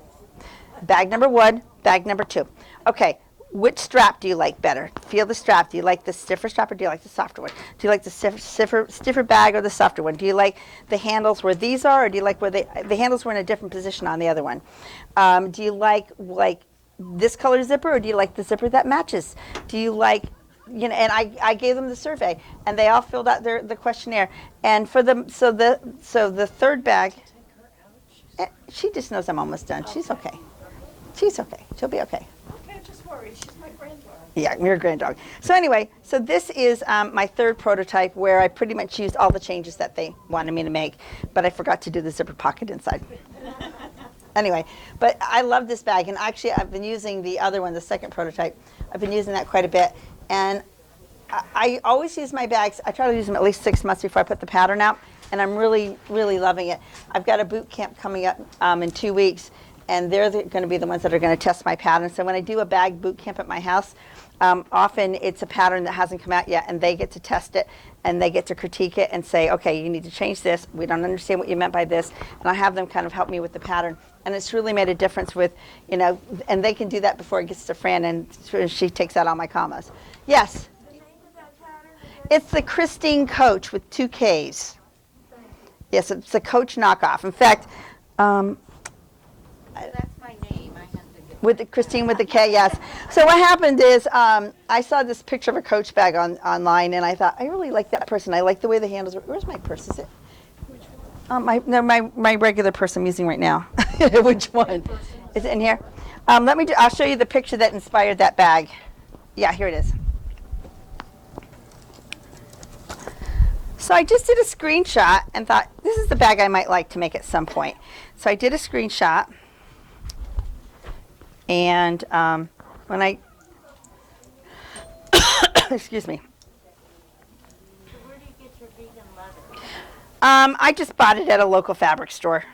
Bag number 1, bag number 2. Okay, which strap do you like better? Feel the strap. Do you like the stiffer strap or do you like the softer one? Do you like the stiffer bag or the softer one? Do you like the handles where these are, or do you like where the handles were in a different position on the other one? Do you like this color zipper, or do you like the zipper that matches? Do you like, and I gave them the survey, and they all filled out the questionnaire. And for them, so the third bag, she just knows I'm almost done. She's okay. She's okay. She'll be okay. Okay, just worry. She's my granddaughter. Yeah, your granddog. So anyway, so this is my third prototype, where I pretty much used all the changes that they wanted me to make, but I forgot to do the zipper pocket inside. Anyway, but I love this bag, and actually I've been using the other one, the second prototype. I've been using that quite a bit, and I always use my bags. I try to use them at least 6 months before I put the pattern out, and I'm really, really loving it. I've got a boot camp coming up in 2 weeks, and they're going to be the ones that are going to test my pattern. So when I do a bag boot camp at my house, often it's a pattern that hasn't come out yet, and they get to test it, and they get to critique it and say, okay, you need to change this. We don't understand what you meant by this. And I have them kind of help me with the pattern. And it's really made a difference with, and they can do that before it gets to Fran, and she takes out all my commas. Yes? The name of that pattern? It's the Christine Coach with 2 Ks. Yes, it's a Coach knockoff. In fact, That's my name, I have to get. with the Christine with the K, yes. So what happened is I saw this picture of a Coach bag online, and I thought, I really like that person. I like the way the handles were. Where's my purse? Is it? My regular purse I'm using right now. Which one? Is it in here? I'll show you the picture that inspired that bag. Yeah, here it is. So I just did a screenshot and thought, this is the bag I might like to make at some point. So I did a screenshot, and when I, excuse me. Where do you get your vegan leather? I just bought it at a local fabric store.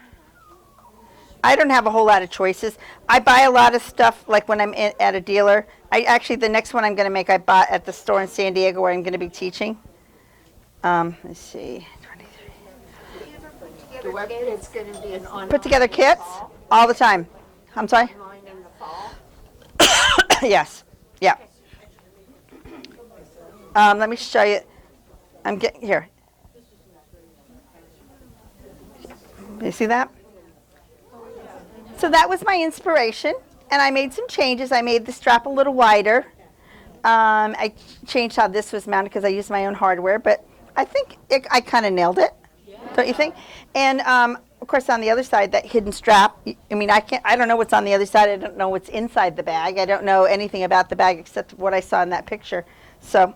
I don't have a whole lot of choices. I buy a lot of stuff, like when I'm at a dealer. The next one I'm going to make, I bought at the store in San Diego where I'm going to be teaching. Let's see, 23. Do you ever put together It's going to be an online. Put together kits all the time. I'm sorry? Online in the fall. Yes. Yeah. Let me show you. I'm getting here. You see that? So that was my inspiration, and I made some changes. I made the strap a little wider. I changed how this was mounted because I used my own hardware, but I think I kind of nailed it. Don't you think? And of course, on the other side, that hidden strap. I mean, I don't know what's on the other side. I don't know what's inside the bag. I don't know anything about the bag except what I saw in that picture. So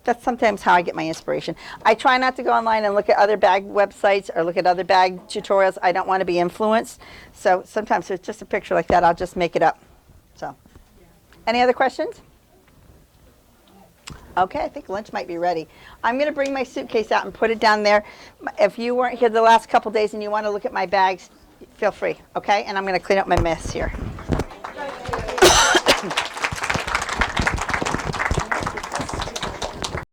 that's sometimes how I get my inspiration. I try not to go online and look at other bag websites or look at other bag tutorials. I don't want to be influenced. So sometimes there's just a picture like that. I'll just make it up. So, any other questions? Okay, I think lunch might be ready. I'm going to bring my suitcase out and put it down there. If you weren't here the last couple days and you want to look at my bags, feel free, okay? And I'm going to clean up my mess here.